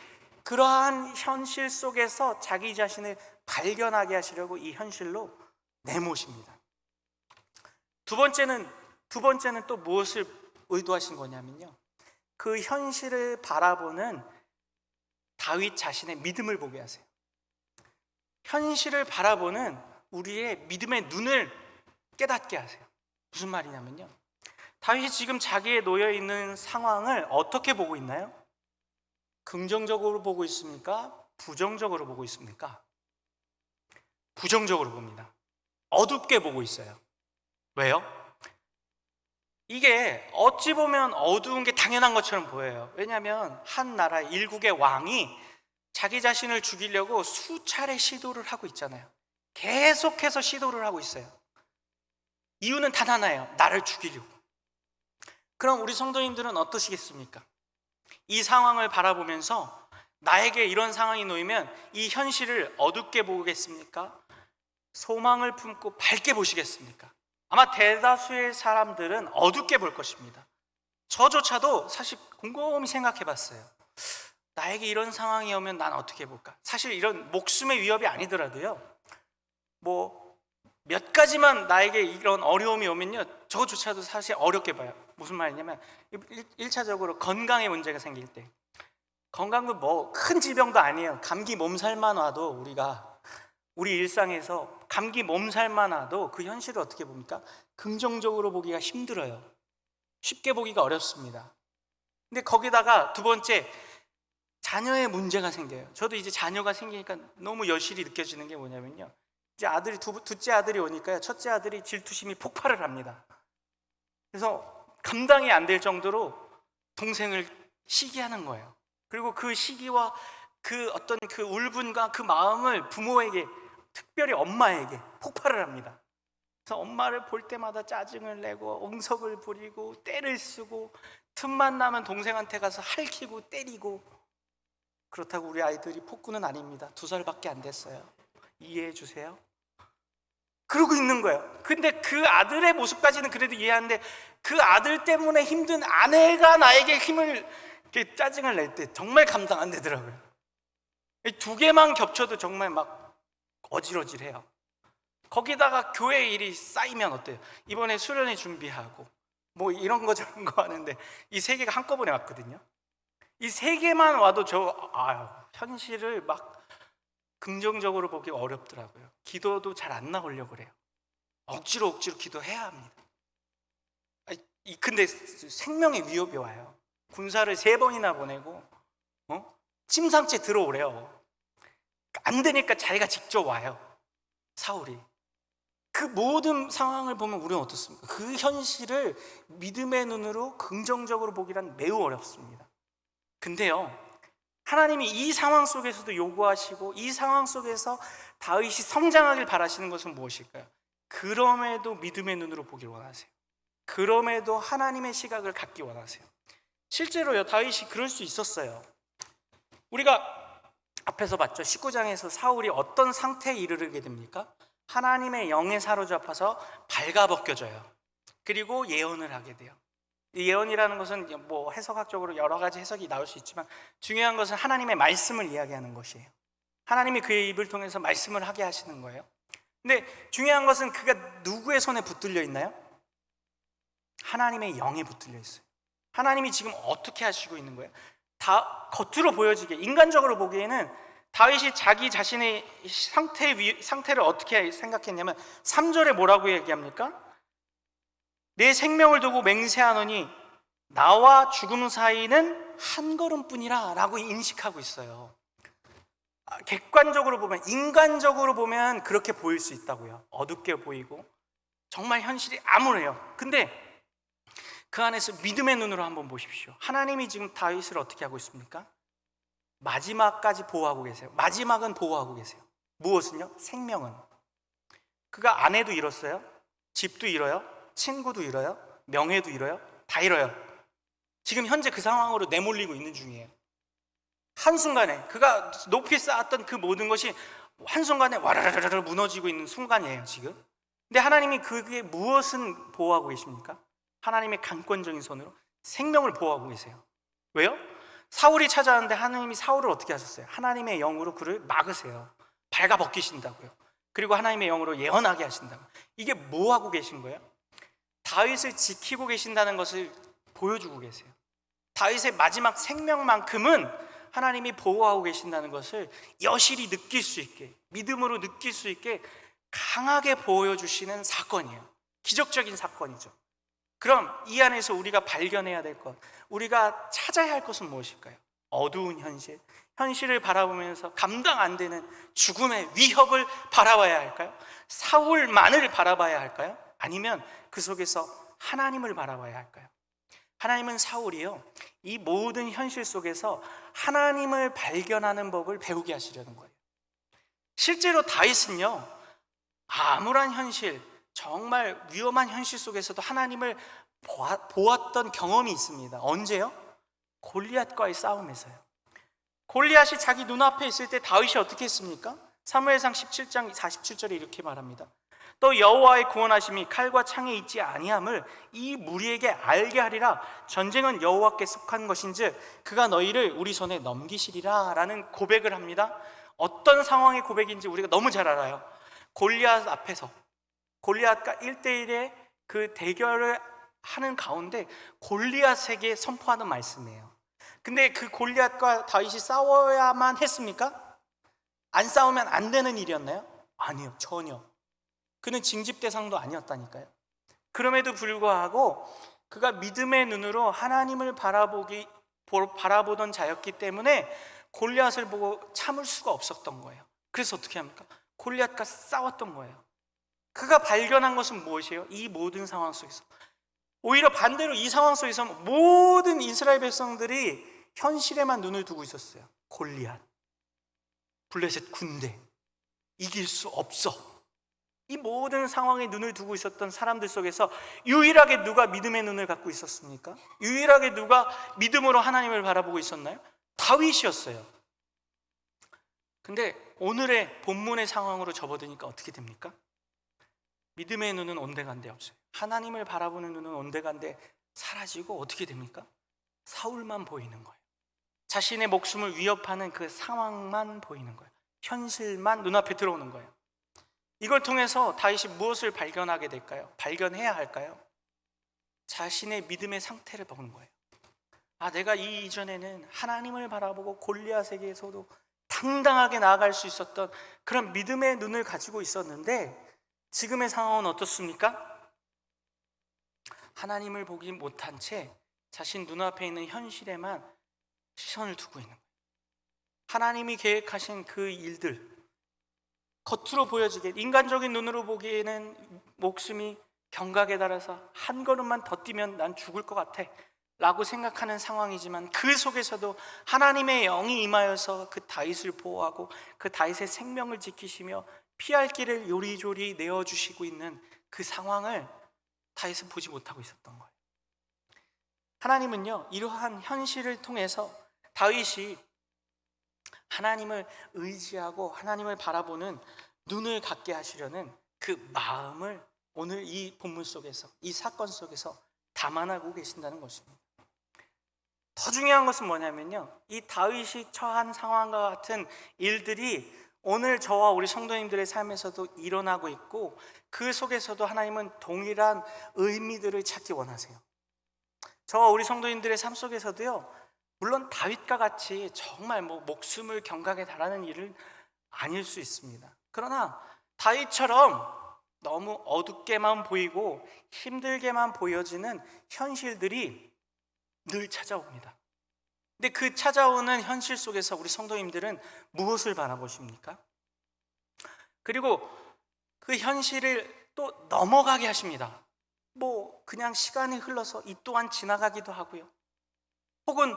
그러한 현실 속에서 자기 자신을 발견하게 하시려고 이 현실로 내모십니다. 두 번째는 또 무엇을 의도하신 거냐면요, 그 현실을 바라보는 다윗 자신의 믿음을 보게 하세요. 현실을 바라보는 우리의 믿음의 눈을 깨닫게 하세요. 무슨 말이냐면요, 다윗이 지금 자기의 놓여있는 상황을 어떻게 보고 있나요? 긍정적으로 보고 있습니까? 부정적으로 보고 있습니까? 부정적으로 봅니다. 어둡게 보고 있어요. 왜요? 이게 어찌 보면 어두운 게 당연한 것처럼 보여요. 왜냐하면 한 나라 일국의 왕이 자기 자신을 죽이려고 수차례 시도를 하고 있잖아요. 계속해서 시도를 하고 있어요. 이유는 단 하나예요. 나를 죽이려고. 그럼 우리 성도님들은 어떠시겠습니까? 이 상황을 바라보면서 나에게 이런 상황이 놓이면 이 현실을 어둡게 보겠습니까? 소망을 품고 밝게 보시겠습니까? 아마 대다수의 사람들은 어둡게 볼 것입니다. 저조차도 사실 곰곰이 생각해 봤어요. 나에게 이런 상황이 오면 난 어떻게 볼까? 사실 이런 목숨의 위협이 아니더라도요, 몇 가지만 나에게 이런 어려움이 오면요, 저것조차도 사실 어렵게 봐요. 무슨 말이냐면 1차적으로 건강에 문제가 생길 때, 건강도 뭐 큰 질병도 아니에요. 감기 몸살만 와도 우리 일상에서 감기 몸살만 와도 그 현실을 어떻게 봅니까? 긍정적으로 보기가 힘들어요. 쉽게 보기가 어렵습니다. 근데 거기다가 두 번째, 자녀의 문제가 생겨요. 저도 이제 자녀가 생기니까 너무 여실히 느껴지는 게 뭐냐면요, 이제 둘째 아들이 오니까요, 첫째 아들이 질투심이 폭발을 합니다. 그래서 감당이 안 될 정도로 동생을 시기하는 거예요. 그리고 그 시기와 그 어떤 그 울분과 그 마음을 부모에게, 특별히 엄마에게 폭발을 합니다. 그래서 엄마를 볼 때마다 짜증을 내고 엉석을 부리고 떼를 쓰고, 틈만 나면 동생한테 가서 할퀴고 때리고. 그렇다고 우리 아이들이 폭군은 아닙니다. 2살밖에 안 됐어요. 이해해 주세요. 그러고 있는 거예요. 근데 그 아들의 모습까지는 그래도 이해하는데, 그 아들 때문에 힘든 아내가 나에게 힘을, 이렇게 짜증을 낼 때 정말 감당 안 되더라고요. 이 두 개만 겹쳐도 정말 막 어질어질해요. 거기다가 교회 일이 쌓이면 어때요? 이번에 수련회 준비하고 뭐 이런 거 저런 거 하는데 이 세 개가 한꺼번에 왔거든요. 이 세 개만 와도 현실을 막 긍정적으로 보기 어렵더라고요. 기도도 잘 안 나오려고 그래요. 억지로 기도해야 합니다. 근데 생명의 위협이 와요. 군사를 3번이나 보내고 침상째 들어오래요. 안 되니까 자기가 직접 와요, 사울이. 그 모든 상황을 보면 우리는 어떻습니까? 그 현실을 믿음의 눈으로 긍정적으로 보기란 매우 어렵습니다. 근데요, 하나님이 이 상황 속에서도 요구하시고, 이 상황 속에서 다윗이 성장하길 바라시는 것은 무엇일까요? 그럼에도 믿음의 눈으로 보길 원하세요. 그럼에도 하나님의 시각을 갖기 원하세요. 실제로요, 다윗이 그럴 수 있었어요. 우리가 앞에서 봤죠. 19장에서 사울이 어떤 상태에 이르게 됩니까? 하나님의 영에 사로잡혀서 발가벗겨져요. 그리고 예언을 하게 돼요. 이 예언이라는 것은 뭐 해석학적으로 여러 가지 해석이 나올 수 있지만, 중요한 것은 하나님의 말씀을 이야기하는 것이에요. 하나님이 그의 입을 통해서 말씀을 하게 하시는 거예요. 근데 중요한 것은 그가 누구의 손에 붙들려 있나요? 하나님의 영에 붙들려 있어요. 하나님이 지금 어떻게 하시고 있는 거예요? 다 겉으로 보여지게, 인간적으로 보기에는 다윗이 자기 자신의 상태를 어떻게 생각했냐면 3절에 뭐라고 얘기합니까? 내 생명을 두고 맹세하노니 나와 죽음 사이는 한 걸음뿐이라 라고 인식하고 있어요. 객관적으로 보면, 인간적으로 보면 그렇게 보일 수 있다고요. 어둡게 보이고 정말 현실이 암울해요. 근데 그 안에서 믿음의 눈으로 한번 보십시오. 하나님이 지금 다윗을 어떻게 하고 있습니까? 마지막까지 보호하고 계세요. 마지막은 보호하고 계세요. 무엇은요? 생명은. 그가 아내도 잃었어요. 집도 잃어요. 친구도 잃어요. 명예도 잃어요. 다 잃어요. 지금 현재 그 상황으로 내몰리고 있는 중이에요. 한순간에 그가 높이 쌓았던 그 모든 것이 한순간에 와라라라 무너지고 있는 순간이에요, 지금. 근데 하나님이 그게 무엇은 보호하고 계십니까? 하나님의 강권적인 손으로 생명을 보호하고 계세요. 왜요? 사울이 찾아왔는데 하나님이 사울을 어떻게 하셨어요? 하나님의 영으로 그를 막으세요. 발가벗기신다고요. 그리고 하나님의 영으로 예언하게 하신다고. 이게 뭐 하고 계신 거예요? 다윗을 지키고 계신다는 것을 보여주고 계세요. 다윗의 마지막 생명만큼은 하나님이 보호하고 계신다는 것을 여실히 느낄 수 있게, 믿음으로 느낄 수 있게 강하게 보여주시는 사건이에요. 기적적인 사건이죠. 그럼 이 안에서 우리가 발견해야 될 것, 우리가 찾아야 할 것은 무엇일까요? 어두운 현실을 바라보면서 감당 안 되는 죽음의 위협을 바라봐야 할까요? 사울만을 바라봐야 할까요? 아니면 그 속에서 하나님을 바라봐야 할까요? 하나님은 사울이요, 이 모든 현실 속에서 하나님을 발견하는 법을 배우게 하시려는 거예요. 실제로 다윗은요, 암울한 현실, 정말 위험한 현실 속에서도 하나님을 보았던 경험이 있습니다. 언제요? 골리앗과의 싸움에서요. 골리앗이 자기 눈앞에 있을 때 다윗이 어떻게 했습니까? 사무엘상 17장 47절에 이렇게 말합니다. 또 여호와의 구원하심이 칼과 창에 있지 아니함을 이 무리에게 알게 하리라. 전쟁은 여호와께 속한 것인즉 그가 너희를 우리 손에 넘기시리라 라는 고백을 합니다. 어떤 상황의 고백인지 우리가 너무 잘 알아요. 골리앗 앞에서 골리앗과 1대1의 그 대결을 하는 가운데 골리앗에게 선포하는 말씀이에요. 근데 그 골리앗과 다윗이 싸워야만 했습니까? 안 싸우면 안 되는 일이었나요? 아니요, 전혀. 그는 징집 대상도 아니었다니까요. 그럼에도 불구하고 그가 믿음의 눈으로 하나님을 바라보던 자였기 때문에 골리앗을 보고 참을 수가 없었던 거예요. 그래서 어떻게 합니까? 골리앗과 싸웠던 거예요. 그가 발견한 것은 무엇이에요? 이 모든 상황 속에서 오히려 반대로 이 상황 속에서 모든 이스라엘 백성들이 현실에만 눈을 두고 있었어요. 골리앗, 블레셋 군대, 이길 수 없어. 이 모든 상황에 눈을 두고 있었던 사람들 속에서 유일하게 누가 믿음의 눈을 갖고 있었습니까? 유일하게 누가 믿음으로 하나님을 바라보고 있었나요? 다윗이었어요. 근데 오늘의 본문의 상황으로 접어드니까 어떻게 됩니까? 믿음의 눈은 온데간데 없어요. 하나님을 바라보는 눈은 온데간데 사라지고 어떻게 됩니까? 사울만 보이는 거예요. 자신의 목숨을 위협하는 그 상황만 보이는 거예요. 현실만 눈앞에 들어오는 거예요. 이걸 통해서 다윗이 무엇을 발견하게 될까요? 발견해야 할까요? 자신의 믿음의 상태를 보는 거예요. 아, 내가 이 이전에는 하나님을 바라보고 골리앗에게서도 당당하게 나아갈 수 있었던 그런 믿음의 눈을 가지고 있었는데 지금의 상황은 어떻습니까? 하나님을 보지 못한 채 자신 눈앞에 있는 현실에만 시선을 두고 있는 거예요. 하나님이 계획하신 그 일들, 겉으로 보여지게 인간적인 눈으로 보기에는 목숨이 경각에 달아서 한 걸음만 더 뛰면 난 죽을 것 같아 라고 생각하는 상황이지만 그 속에서도 하나님의 영이 임하여서 그 다윗을 보호하고 그 다윗의 생명을 지키시며 피할 길을 요리조리 내어주시고 있는 그 상황을 다윗은 보지 못하고 있었던 거예요. 하나님은요, 이러한 현실을 통해서 다윗이 하나님을 의지하고 하나님을 바라보는 눈을 갖게 하시려는 그 마음을 오늘 이 본문 속에서, 이 사건 속에서 담아내고 계신다는 것입니다. 더 중요한 것은 뭐냐면요, 이 다윗이 처한 상황과 같은 일들이 오늘 저와 우리 성도님들의 삶에서도 일어나고 있고 그 속에서도 하나님은 동일한 의미들을 찾기 원하세요. 저와 우리 성도님들의 삶 속에서도요, 물론 다윗과 같이 정말 목숨을 경각에 달하는 일은 아닐 수 있습니다. 그러나 다윗처럼 너무 어둡게만 보이고 힘들게만 보여지는 현실들이 늘 찾아옵니다. 근데 그 찾아오는 현실 속에서 우리 성도님들은 무엇을 바라보십니까? 그리고 그 현실을 또 넘어가게 하십니다. 그냥 시간이 흘러서 이 또한 지나가기도 하고요. 혹은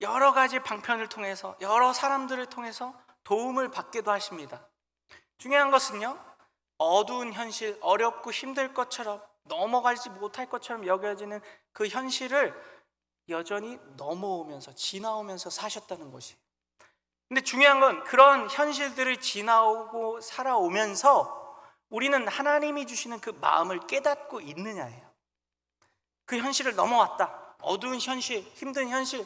여러 가지 방편을 통해서 여러 사람들을 통해서 도움을 받기도 하십니다. 중요한 것은요, 어두운 현실, 어렵고 힘들 것처럼 넘어가지 못할 것처럼 여겨지는 그 현실을 여전히 넘어오면서 지나오면서 사셨다는 것이에요. 근데 중요한 건 그런 현실들을 지나오고 살아오면서 우리는 하나님이 주시는 그 마음을 깨닫고 있느냐예요. 그 현실을 넘어왔다. 어두운 현실, 힘든 현실,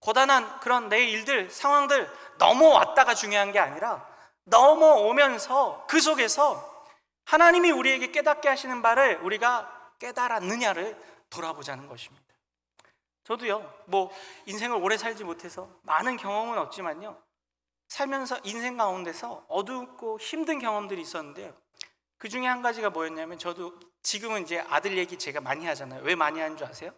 고단한 그런 내 일들, 상황들 넘어왔다가 중요한 게 아니라 넘어오면서 그 속에서 하나님이 우리에게 깨닫게 하시는 바를 우리가 깨달았느냐를 돌아보자는 것입니다. 저도요, 인생을 오래 살지 못해서 많은 경험은 없지만요, 살면서 인생 가운데서 어둡고 힘든 경험들이 있었는데요, 그 중에 한 가지가 뭐였냐면, 저도 지금은 이제 아들 얘기 제가 많이 하잖아요. 왜 많이 하는 줄 아세요?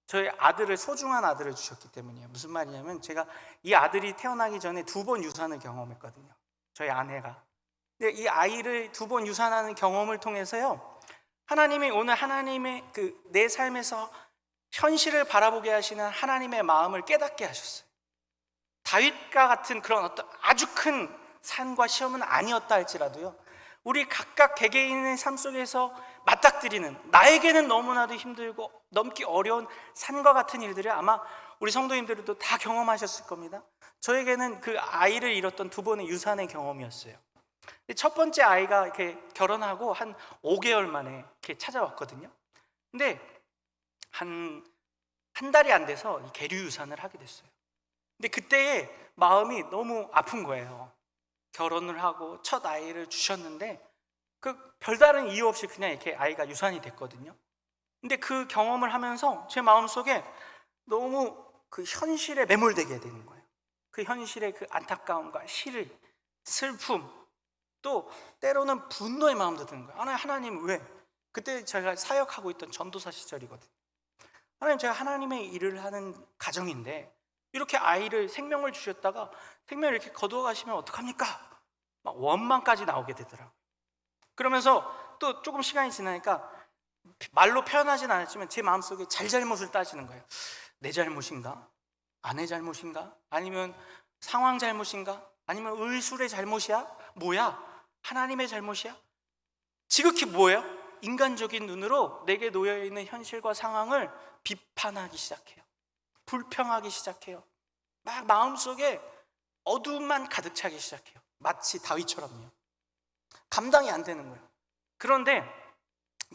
저희 아들을, 소중한 아들을 주셨기 때문이에요. 무슨 말이냐면, 제가 이 아들이 태어나기 전에 2번 유산을 경험했거든요, 저희 아내가. 근데 이 아이를 2번 유산하는 경험을 통해서요, 하나님이 오늘 하나님의 내 삶에서 현실을 바라보게 하시는 하나님의 마음을 깨닫게 하셨어요. 다윗과 같은 그런 어떤 아주 큰 산과 시험은 아니었다 할지라도요, 우리 각각 개개인의 삶 속에서 맞닥뜨리는, 나에게는 너무나도 힘들고 넘기 어려운 산과 같은 일들을 아마 우리 성도님들도 다 경험하셨을 겁니다. 저에게는 그 아이를 잃었던 2번의 유산의 경험이었어요. 첫 번째 아이가 이렇게 결혼하고 한 5개월 만에 이렇게 찾아왔거든요. 근데 한 달이 안 돼서 계류 유산을 하게 됐어요. 근데 그때의 마음이 너무 아픈 거예요. 결혼을 하고 첫 아이를 주셨는데 그 별다른 이유 없이 그냥 이렇게 아이가 유산이 됐거든요. 근데 그 경험을 하면서 제 마음속에 너무 그 현실에 매몰되게 되는 거예요. 그 현실의 그 안타까움과 시를, 슬픔, 또 때로는 분노의 마음도 드는 거예요. 하나님 왜? 그때 제가 사역하고 있던 전도사 시절이거든요. 하나님, 제가 하나님의 일을 하는 가정인데 이렇게 아이를 생명을 주셨다가 생명을 이렇게 거두어 가시면 어떡합니까? 막 원망까지 나오게 되더라고요. 그러면서 또 조금 시간이 지나니까 말로 표현하진 않았지만 제 마음속에 잘잘못을 따지는 거예요. 내 잘못인가? 아내 잘못인가? 아니면 상황 잘못인가? 아니면 의술의 잘못이야? 뭐야? 하나님의 잘못이야? 지극히 뭐예요? 인간적인 눈으로 내게 놓여있는 현실과 상황을 비판하기 시작해요. 불평하기 시작해요. 막 마음속에 어두움만 가득 차기 시작해요. 마치 다윗처럼요. 감당이 안 되는 거예요. 그런데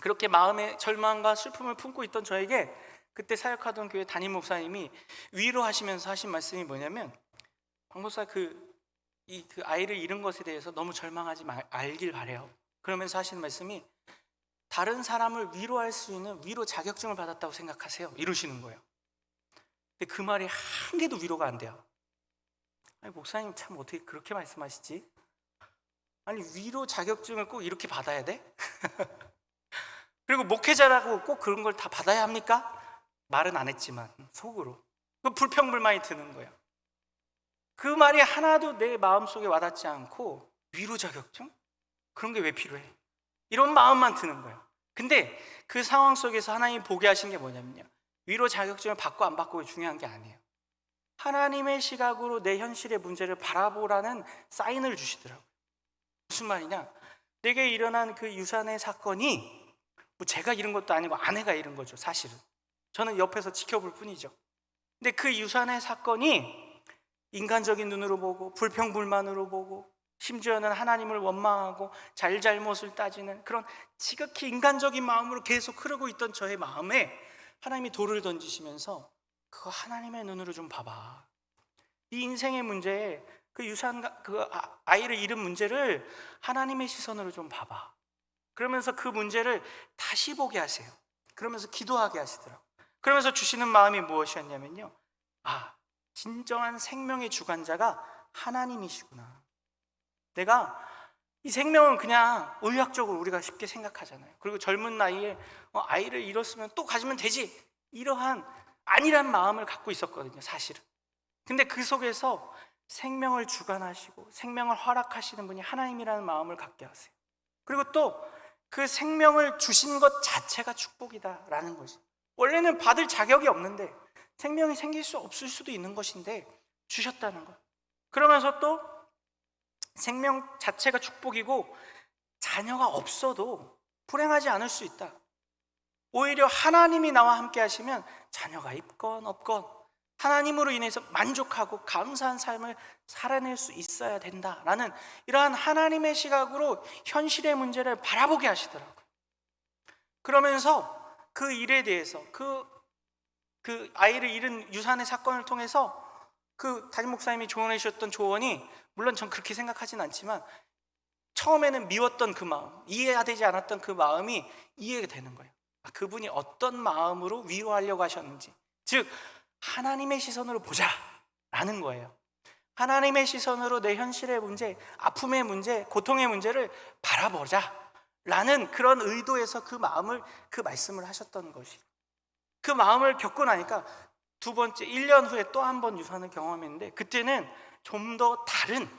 그렇게 마음에 절망과 슬픔을 품고 있던 저에게 그때 사역하던 교회 담임 목사님이 위로하시면서 하신 말씀이 뭐냐면, 박 목사 그 아이를 잃은 것에 대해서 너무 절망하지 말길 바래요. 그러면서 하시는 말씀이, 다른 사람을 위로할 수 있는 위로 자격증을 받았다고 생각하세요. 이러시는 거예요. 근데 그 말이 한 개도 위로가 안 돼요. 아니, 목사님 참 어떻게 그렇게 말씀하시지? 아니, 위로 자격증을 꼭 이렇게 받아야 돼? 그리고 목회자라고 꼭 그런 걸 다 받아야 합니까? 말은 안 했지만 속으로 그 불평불만이 드는 거예요. 그 말이 하나도 내 마음속에 와닿지 않고, 위로 자격증? 그런 게 왜 필요해? 이런 마음만 드는 거예요. 근데 그 상황 속에서 하나님이 보게 하신 게 뭐냐면요, 위로 자격증을 받고 안 받고가 중요한 게 아니에요. 하나님의 시각으로 내 현실의 문제를 바라보라는 사인을 주시더라고요. 무슨 말이냐, 내게 일어난 그 유산의 사건이 뭐 제가 잃은 것도 아니고 아내가 잃은 거죠. 사실은 저는 옆에서 지켜볼 뿐이죠. 근데 그 유산의 사건이 인간적인 눈으로 보고 불평불만으로 보고, 심지어는 하나님을 원망하고 잘잘못을 따지는 그런 지극히 인간적인 마음으로 계속 흐르고 있던 저의 마음에 하나님이 돌을 던지시면서, 그거 하나님의 눈으로 좀 봐봐. 이 인생의 문제에 그 아이를 잃은 문제를 하나님의 시선으로 좀 봐봐. 그러면서 그 문제를 다시 보게 하세요. 그러면서 기도하게 하시더라고요. 그러면서 주시는 마음이 무엇이었냐면요, 진정한 생명의 주관자가 하나님이시구나. 내가 이 생명은 그냥 의학적으로 우리가 쉽게 생각하잖아요. 그리고 젊은 나이에 아이를 잃었으면 또 가지면 되지, 이러한 아니란 마음을 갖고 있었거든요, 사실은. 근데 그 속에서 생명을 주관하시고 생명을 허락하시는 분이 하나님이라는 마음을 갖게 하세요. 그리고 또 그 생명을 주신 것 자체가 축복이다라는 것이, 원래는 받을 자격이 없는데 생명이 생길 수 없을 수도 있는 것인데 주셨다는 것. 그러면서 또 생명 자체가 축복이고 자녀가 없어도 불행하지 않을 수 있다. 오히려 하나님이 나와 함께 하시면 자녀가 있건 없건 하나님으로 인해서 만족하고 감사한 삶을 살아낼 수 있어야 된다라는 이러한 하나님의 시각으로 현실의 문제를 바라보게 하시더라고요. 그러면서 그 일에 대해서 그 아이를 잃은 유산의 사건을 통해서 그 담임 목사님이 조언해 주셨던 조언이, 물론 전 그렇게 생각하진 않지만 처음에는 미웠던 그 마음, 이해가 되지 않았던 그 마음이 이해가 되는 거예요. 그분이 어떤 마음으로 위로하려고 하셨는지, 즉 하나님의 시선으로 보자라는 거예요. 하나님의 시선으로 내 현실의 문제, 아픔의 문제, 고통의 문제를 바라보자라는 그런 의도에서 그 말씀을 하셨던 것이, 그 마음을 겪고 나니까 두 번째 1년 후에 또 한 번 유산을 경험했는데, 그때는 좀 더 다른,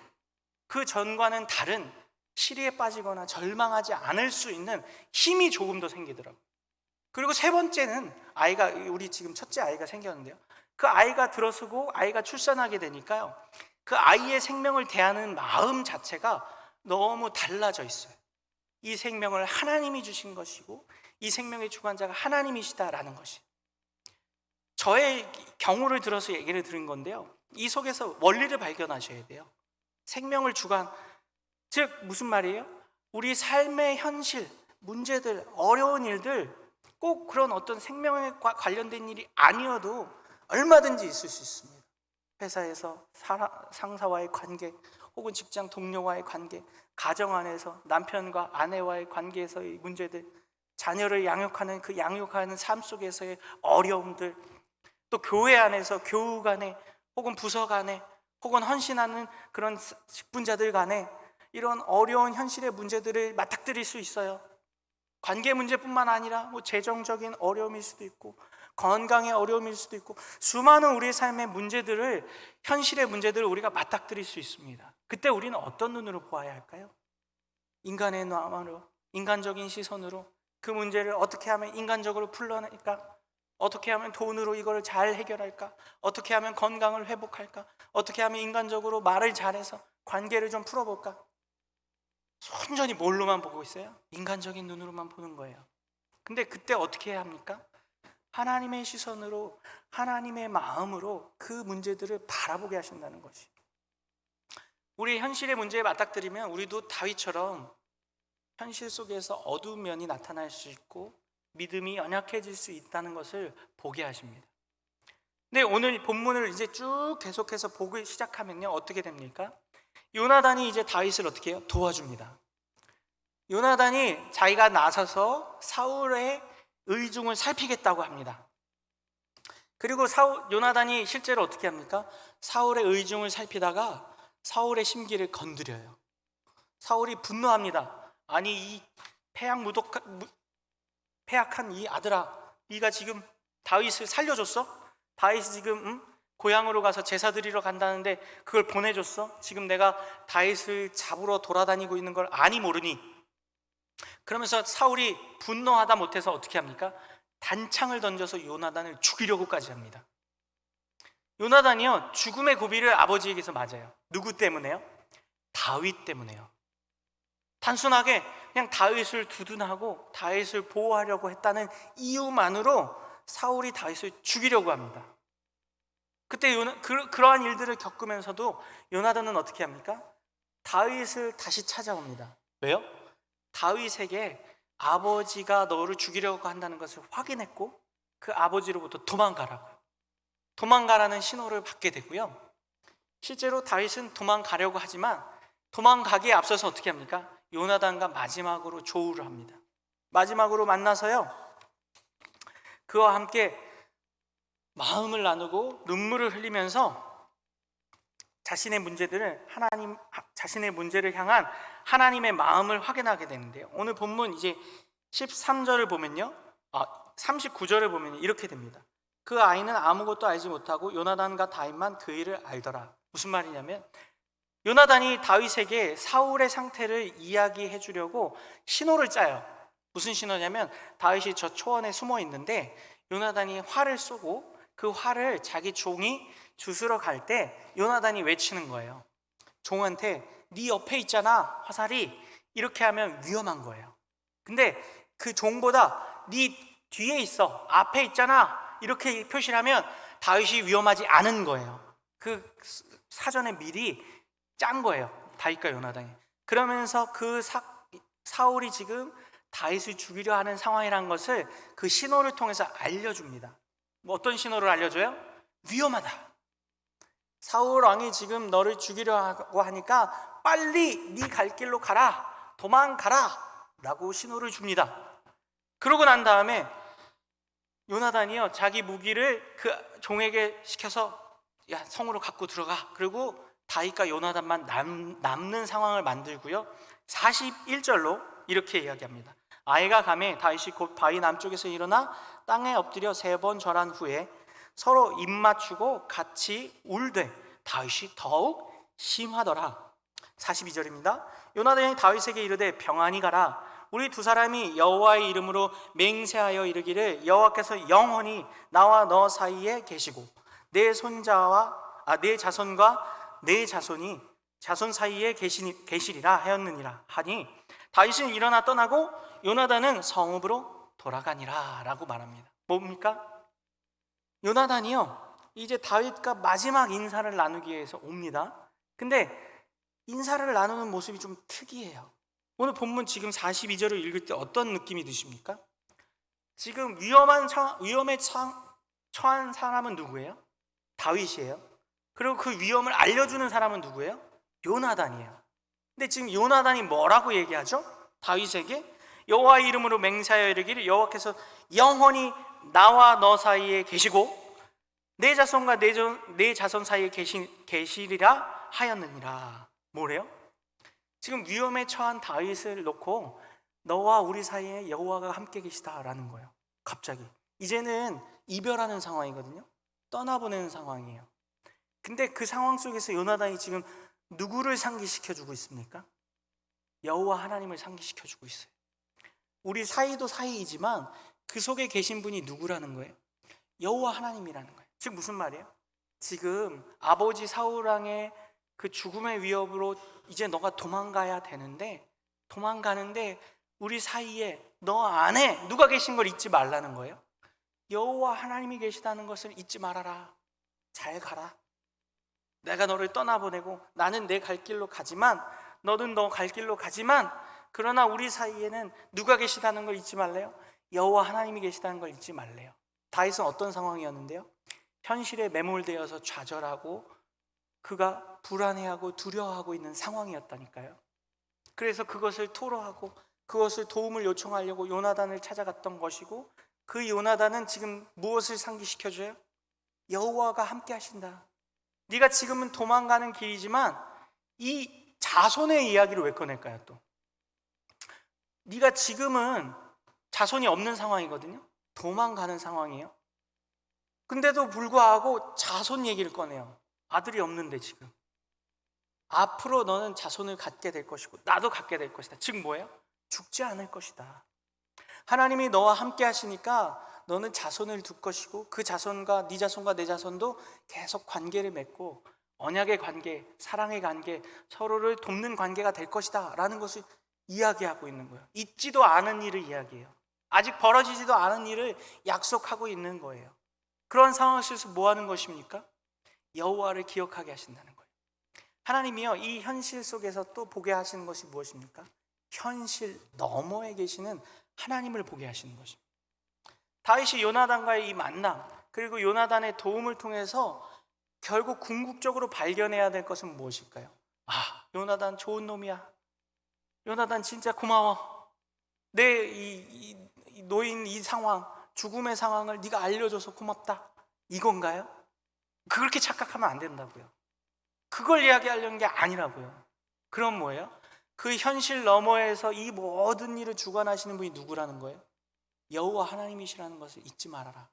그 전과는 다른 시리에 빠지거나 절망하지 않을 수 있는 힘이 조금 더 생기더라고요. 그리고 세 번째는 우리 지금 첫째 아이가 생겼는데요, 그 아이가 들어서고 아이가 출산하게 되니까요, 그 아이의 생명을 대하는 마음 자체가 너무 달라져 있어요. 이 생명을 하나님이 주신 것이고 이 생명의 주관자가 하나님이시다라는 것이, 저의 경우를 들어서 얘기를 드린 건데요, 이 속에서 원리를 발견하셔야 돼요. 생명을 즉 무슨 말이에요? 우리 삶의 현실, 문제들, 어려운 일들, 꼭 그런 어떤 생명에 관련된 일이 아니어도 얼마든지 있을 수 있습니다. 회사에서 상사와의 관계, 혹은 직장 동료와의 관계, 가정 안에서 남편과 아내와의 관계에서의 문제들, 자녀를 양육하는 그 양육하는 삶 속에서의 어려움들, 또 교회 안에서 교우 간에 혹은 부서 간에 혹은 헌신하는 그런 직분자들 간에 이런 어려운 현실의 문제들을 맞닥뜨릴 수 있어요. 관계 문제뿐만 아니라 뭐 재정적인 어려움일 수도 있고 건강의 어려움일 수도 있고 수많은 우리의 삶의 문제들을, 현실의 문제들을 우리가 맞닥뜨릴 수 있습니다. 그때 우리는 어떤 눈으로 보아야 할까요? 인간의 마음으로, 인간적인 시선으로 그 문제를 어떻게 하면 인간적으로 풀어낼까? 어떻게 하면 돈으로 이걸 잘 해결할까? 어떻게 하면 건강을 회복할까? 어떻게 하면 인간적으로 말을 잘해서 관계를 좀 풀어볼까? 순전히 뭘로만 보고 있어요? 인간적인 눈으로만 보는 거예요. 근데 그때 어떻게 해야 합니까? 하나님의 시선으로, 하나님의 마음으로 그 문제들을 바라보게 하신다는 것이. 우리 현실의 문제에 맞닥뜨리면 우리도 다윗처럼 현실 속에서 어두운 면이 나타날 수 있고 믿음이 연약해질 수 있다는 것을 보게 하십니다. 근데 오늘 본문을 이제 쭉 계속해서 보기 시작하면요, 어떻게 됩니까? 요나단이 이제 다윗을 어떻게 해요? 도와줍니다. 요나단이 자기가 나서서 사울의 의중을 살피겠다고 합니다. 그리고 요나단이 실제로 어떻게 합니까? 사울의 의중을 살피다가 사울의 심기를 건드려요. 사울이 분노합니다. 아니 이 패약한 이 아들아, 네가 지금 다윗을 살려줬어? 다윗이 지금 고향으로 가서 제사 드리러 간다는데 그걸 보내줬어? 지금 내가 다윗을 잡으러 돌아다니고 있는 걸 아니 모르니? 그러면서 사울이 분노하다 못해서 어떻게 합니까? 단창을 던져서 요나단을 죽이려고까지 합니다. 요나단이요, 죽음의 고비를 아버지에게서 맞아요. 누구 때문에요? 다윗 때문에요. 단순하게 그냥 다윗을 두둔하고 다윗을 보호하려고 했다는 이유만으로 사울이 다윗을 죽이려고 합니다. 그때 그러한 일들을 겪으면서도 요나단은 어떻게 합니까? 다윗을 다시 찾아옵니다. 왜요? 다윗에게 아버지가 너를 죽이려고 한다는 것을 확인했고 그 아버지로부터 도망가라는 신호를 받게 되고요. 실제로 다윗은 도망가려고 하지만 도망가기에 앞서서 어떻게 합니까? 요나단과 마지막으로 조우를 합니다. 마지막으로 만나서요, 그와 함께 마음을 나누고 눈물을 흘리면서 자신의 문제를 향한 하나님의 마음을 확인하게 되는데요. 오늘 본문 이제 13절을 보면요, 39절을 보면 이렇게 됩니다. 그 아이는 아무것도 알지 못하고 요나단과 다윗만 그 일을 알더라. 무슨 말이냐면 요나단이 다윗에게 사울의 상태를 이야기해 주려고 신호를 짜요. 무슨 신호냐면 다윗이 저 초원에 숨어 있는데 요나단이 활을 쏘고 그 활을 자기 종이 주스러 갈 때 요나단이 외치는 거예요. 종한테 네 옆에 있잖아 화살이, 이렇게 하면 위험한 거예요. 근데 그 종보다 네 뒤에 있어, 앞에 있잖아, 이렇게 표시를 하면 다윗이 위험하지 않은 거예요. 그 사전에 미리 짠 거예요, 다윗과 요나단이. 그러면서 사울이 지금 다윗을 죽이려 하는 상황이라는 것을 그 신호를 통해서 알려줍니다. 뭐 어떤 신호를 알려줘요? 위험하다. 사울 왕이 지금 너를 죽이려 하고 하니까 빨리 네 갈 길로 가라, 도망가라 라고 신호를 줍니다. 그러고 난 다음에 요나단이요, 자기 무기를 그 종에게 시켜서 야, 성으로 갖고 들어가. 그리고 다윗과 요나단만 남는 상황을 만들고요, 41절로 이렇게 이야기합니다. 아이가 가매 다윗이 곧 바위 남쪽에서 일어나 땅에 엎드려 3번 절한 후에 서로 입 맞추고 같이 울되 다윗이 더욱 심하더라. 42절입니다. 요나단이 다윗에게 이르되 평안히 가라. 우리 두 사람이 여호와의 이름으로 맹세하여 이르기를 여호와께서 영원히 나와 너 사이에 계시고 내 자손과 내 자손 사이에 계시리라 하였느니라 하니 다윗은 일어나 떠나고 요나단은 성읍으로 돌아가니라 라고 말합니다. 뭡니까? 요나단이요, 이제 다윗과 마지막 인사를 나누기 위해서 옵니다. 근데 인사를 나누는 모습이 좀 특이해요. 오늘 본문 지금 42절을 읽을 때 어떤 느낌이 드십니까? 지금 위험에 처한 사람은 누구예요? 다윗이에요. 그리고 그 위험을 알려주는 사람은 누구예요? 요나단이에요. 근데 지금 요나단이 뭐라고 얘기하죠? 다윗에게 여호와의 이름으로 맹세하여 이르기를 여호와께서 영원히 나와 너 사이에 계시고 내 자손과 내 자손 사이에 계시리라 하였느니라. 뭐래요? 지금 위험에 처한 다윗을 놓고 너와 우리 사이에 여호와가 함께 계시다라는 거예요. 갑자기 이제는 이별하는 상황이거든요. 떠나보내는 상황이에요. 근데 그 상황 속에서 요나단이 지금 누구를 상기시켜주고 있습니까? 여호와 하나님을 상기시켜주고 있어요. 우리 사이도 사이이지만 그 속에 계신 분이 누구라는 거예요? 여호와 하나님이라는 거예요. 즉 무슨 말이에요? 지금 아버지 사울왕의 그 죽음의 위협으로 이제 너가 도망가야 되는데, 도망가는데 우리 사이에 너 안에 누가 계신 걸 잊지 말라는 거예요. 여호와 하나님이 계시다는 것을 잊지 말아라. 잘 가라. 내가 너를 떠나보내고 나는 내 갈 길로 가지만 너는 너 갈 길로 가지만 그러나 우리 사이에는 누가 계시다는 걸 잊지 말래요. 여호와 하나님이 계시다는 걸 잊지 말래요. 다윗은 어떤 상황이었는데요? 현실에 매몰되어서 좌절하고 그가 불안해하고 두려워하고 있는 상황이었다니까요. 그래서 그것을 토로하고 그것을 도움을 요청하려고 요나단을 찾아갔던 것이고, 그 요나단은 지금 무엇을 상기시켜줘요? 여호와가 함께 하신다. 네가 지금은 도망가는 길이지만 이 자손의 이야기를 왜 꺼낼까요? 또 네가 지금은 자손이 없는 상황이거든요. 도망가는 상황이에요. 근데도 불구하고 자손 얘기를 꺼내요. 아들이 없는데 지금 앞으로 너는 자손을 갖게 될 것이고 나도 갖게 될 것이다. 즉 뭐예요? 죽지 않을 것이다. 하나님이 너와 함께 하시니까 너는 자손을 둘 것이고 그 자손과 네 자손과 내 자손도 계속 관계를 맺고 언약의 관계, 사랑의 관계, 서로를 돕는 관계가 될 것이다 라는 것을 이야기하고 있는 거예요. 있지도 않은 일을 이야기해요. 아직 벌어지지도 않은 일을 약속하고 있는 거예요. 그런 상황 속에서 뭐 하는 것입니까? 여호와를 기억하게 하신다는 거예요. 하나님이요, 이 현실 속에서 또 보게 하시는 것이 무엇입니까? 현실 너머에 계시는 하나님을 보게 하시는 것입니다. 다윗이 요나단과의 이 만남, 그리고 요나단의 도움을 통해서 결국 궁극적으로 발견해야 될 것은 무엇일까요? 아, 요나단 좋은 놈이야. 요나단 진짜 고마워. 내 이 노인 이 상황, 죽음의 상황을 네가 알려줘서 고맙다. 이건가요? 그렇게 착각하면 안 된다고요. 그걸 이야기하려는 게 아니라고요. 그럼 뭐예요? 그 현실 너머에서 이 모든 일을 주관하시는 분이 누구라는 거예요? 여호와 하나님이시라는 것을 잊지 말아라.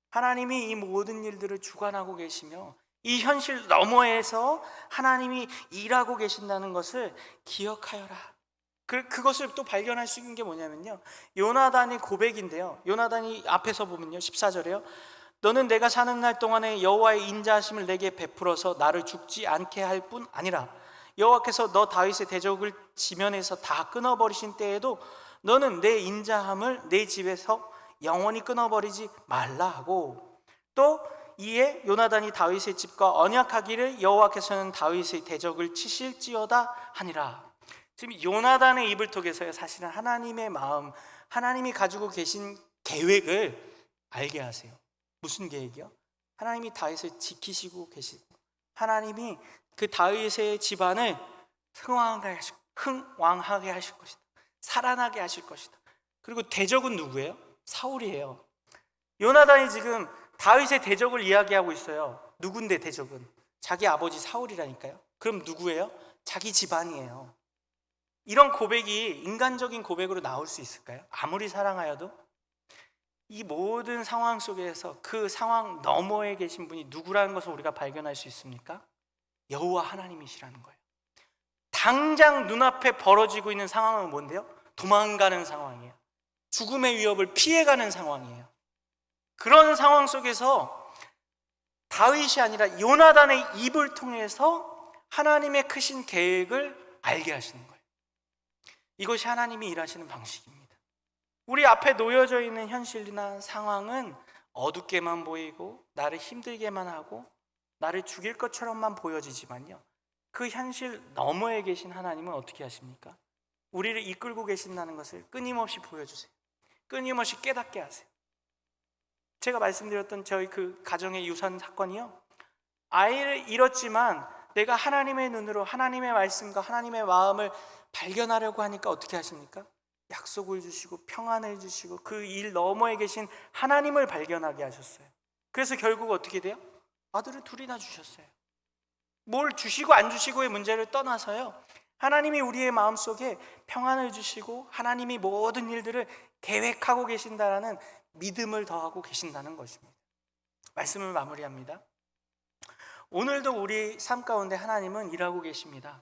하나님이 이 모든 일들을 주관하고 계시며 이 현실 너머에서 하나님이 일하고 계신다는 것을 기억하여라. 그것을 또 발견할 수 있는 게 뭐냐면요, 요나단의 고백인데요. 요나단이 앞에서 보면요, 14절에요. 너는 내가 사는 날 동안에 여호와의 인자하심을 내게 베풀어서 나를 죽지 않게 할 뿐 아니라 여호와께서 너 다윗의 대적을 지면에서 다 끊어버리신 때에도 너는 내 인자함을 내 집에서 영원히 끊어버리지 말라 하고, 또 이에 요나단이 다윗의 집과 언약하기를 여호와께서는 다윗의 대적을 치실지어다 하니라. 지금 요나단의 입을 통해서요, 사실은 하나님의 마음, 하나님이 가지고 계신 계획을 알게 하세요. 무슨 계획이요? 하나님이 다윗을 지키시고 계시고 하나님이 그 다윗의 집안을 흥왕하게 하실 것이다. 살아나게 하실 것이다. 그리고 대적은 누구예요? 사울이에요. 요나단이 지금 다윗의 대적을 이야기하고 있어요. 누군데 대적은? 자기 아버지 사울이라니까요. 그럼 누구예요? 자기 집안이에요. 이런 고백이 인간적인 고백으로 나올 수 있을까요? 아무리 사랑하여도? 이 모든 상황 속에서 그 상황 너머에 계신 분이 누구라는 것을 우리가 발견할 수 있습니까? 여호와 하나님이시라는 거예요. 당장 눈앞에 벌어지고 있는 상황은 뭔데요? 도망가는 상황이에요. 죽음의 위협을 피해가는 상황이에요. 그런 상황 속에서 다윗이 아니라 요나단의 입을 통해서 하나님의 크신 계획을 알게 하시는 거예요. 이것이 하나님이 일하시는 방식입니다. 우리 앞에 놓여져 있는 현실이나 상황은 어둡게만 보이고 나를 힘들게만 하고 나를 죽일 것처럼만 보여지지만요, 그 현실 너머에 계신 하나님은 어떻게 하십니까? 우리를 이끌고 계신다는 것을 끊임없이 보여주세요. 끊임없이 깨닫게 하세요. 제가 말씀드렸던 저희 그 가정의 유산 사건이요, 아이를 잃었지만 내가 하나님의 눈으로 하나님의 말씀과 하나님의 마음을 발견하려고 하니까 어떻게 하십니까? 약속을 주시고 평안을 주시고 그 일 너머에 계신 하나님을 발견하게 하셨어요. 그래서 결국 어떻게 돼요? 아들을 둘이나 주셨어요. 뭘 주시고 안 주시고의 문제를 떠나서요, 하나님이 우리의 마음속에 평안을 주시고 하나님이 모든 일들을 계획하고 계신다라는 믿음을 더하고 계신다는 것입니다. 말씀을 마무리합니다. 오늘도 우리 삶 가운데 하나님은 일하고 계십니다.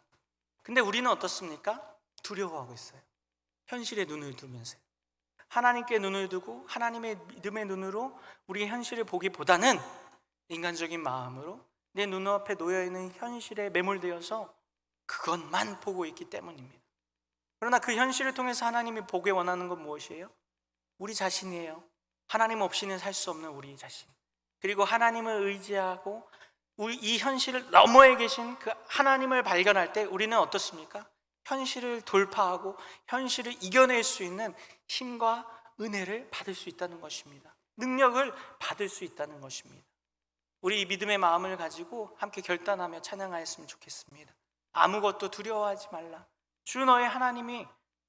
근데 우리는 어떻습니까? 두려워하고 있어요. 현실에 눈을 두면서요. 하나님께 눈을 두고 하나님의 믿음의 눈으로 우리의 현실을 보기보다는 인간적인 마음으로 내 눈앞에 놓여있는 현실에 매몰되어서 그것만 보고 있기 때문입니다. 그러나 그 현실을 통해서 하나님이 보기 원하는 건 무엇이에요? 우리 자신이에요. 하나님 없이는 살 수 없는 우리 자신. 그리고 하나님을 의지하고 이 현실을 너머에 계신 그 하나님을 발견할 때 우리는 어떻습니까? 현실을 돌파하고 현실을 이겨낼 수 있는 힘과 은혜를 받을 수 있다는 것입니다. 능력을 받을 수 있다는 것입니다. 우리 이 믿음의 마음을 가지고 함께 결단하며 찬양하였으면 좋겠습니다. 아무것도 두려워하지 말라. 주 너의 하나님이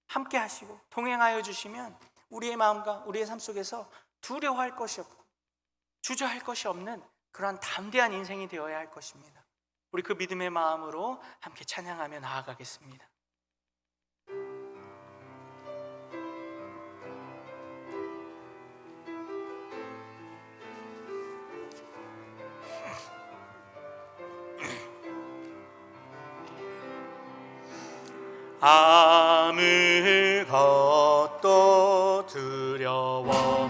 함께 하시고 동행하여 주시면 우리의 마음과 우리의 삶 속에서 두려워할 것이 없고 주저할 것이 없는 그러한 담대한 인생이 되어야 할 것입니다. 우리 그 믿음의 마음으로 함께 찬양하며 나아가겠습니다. 아무것도 두려워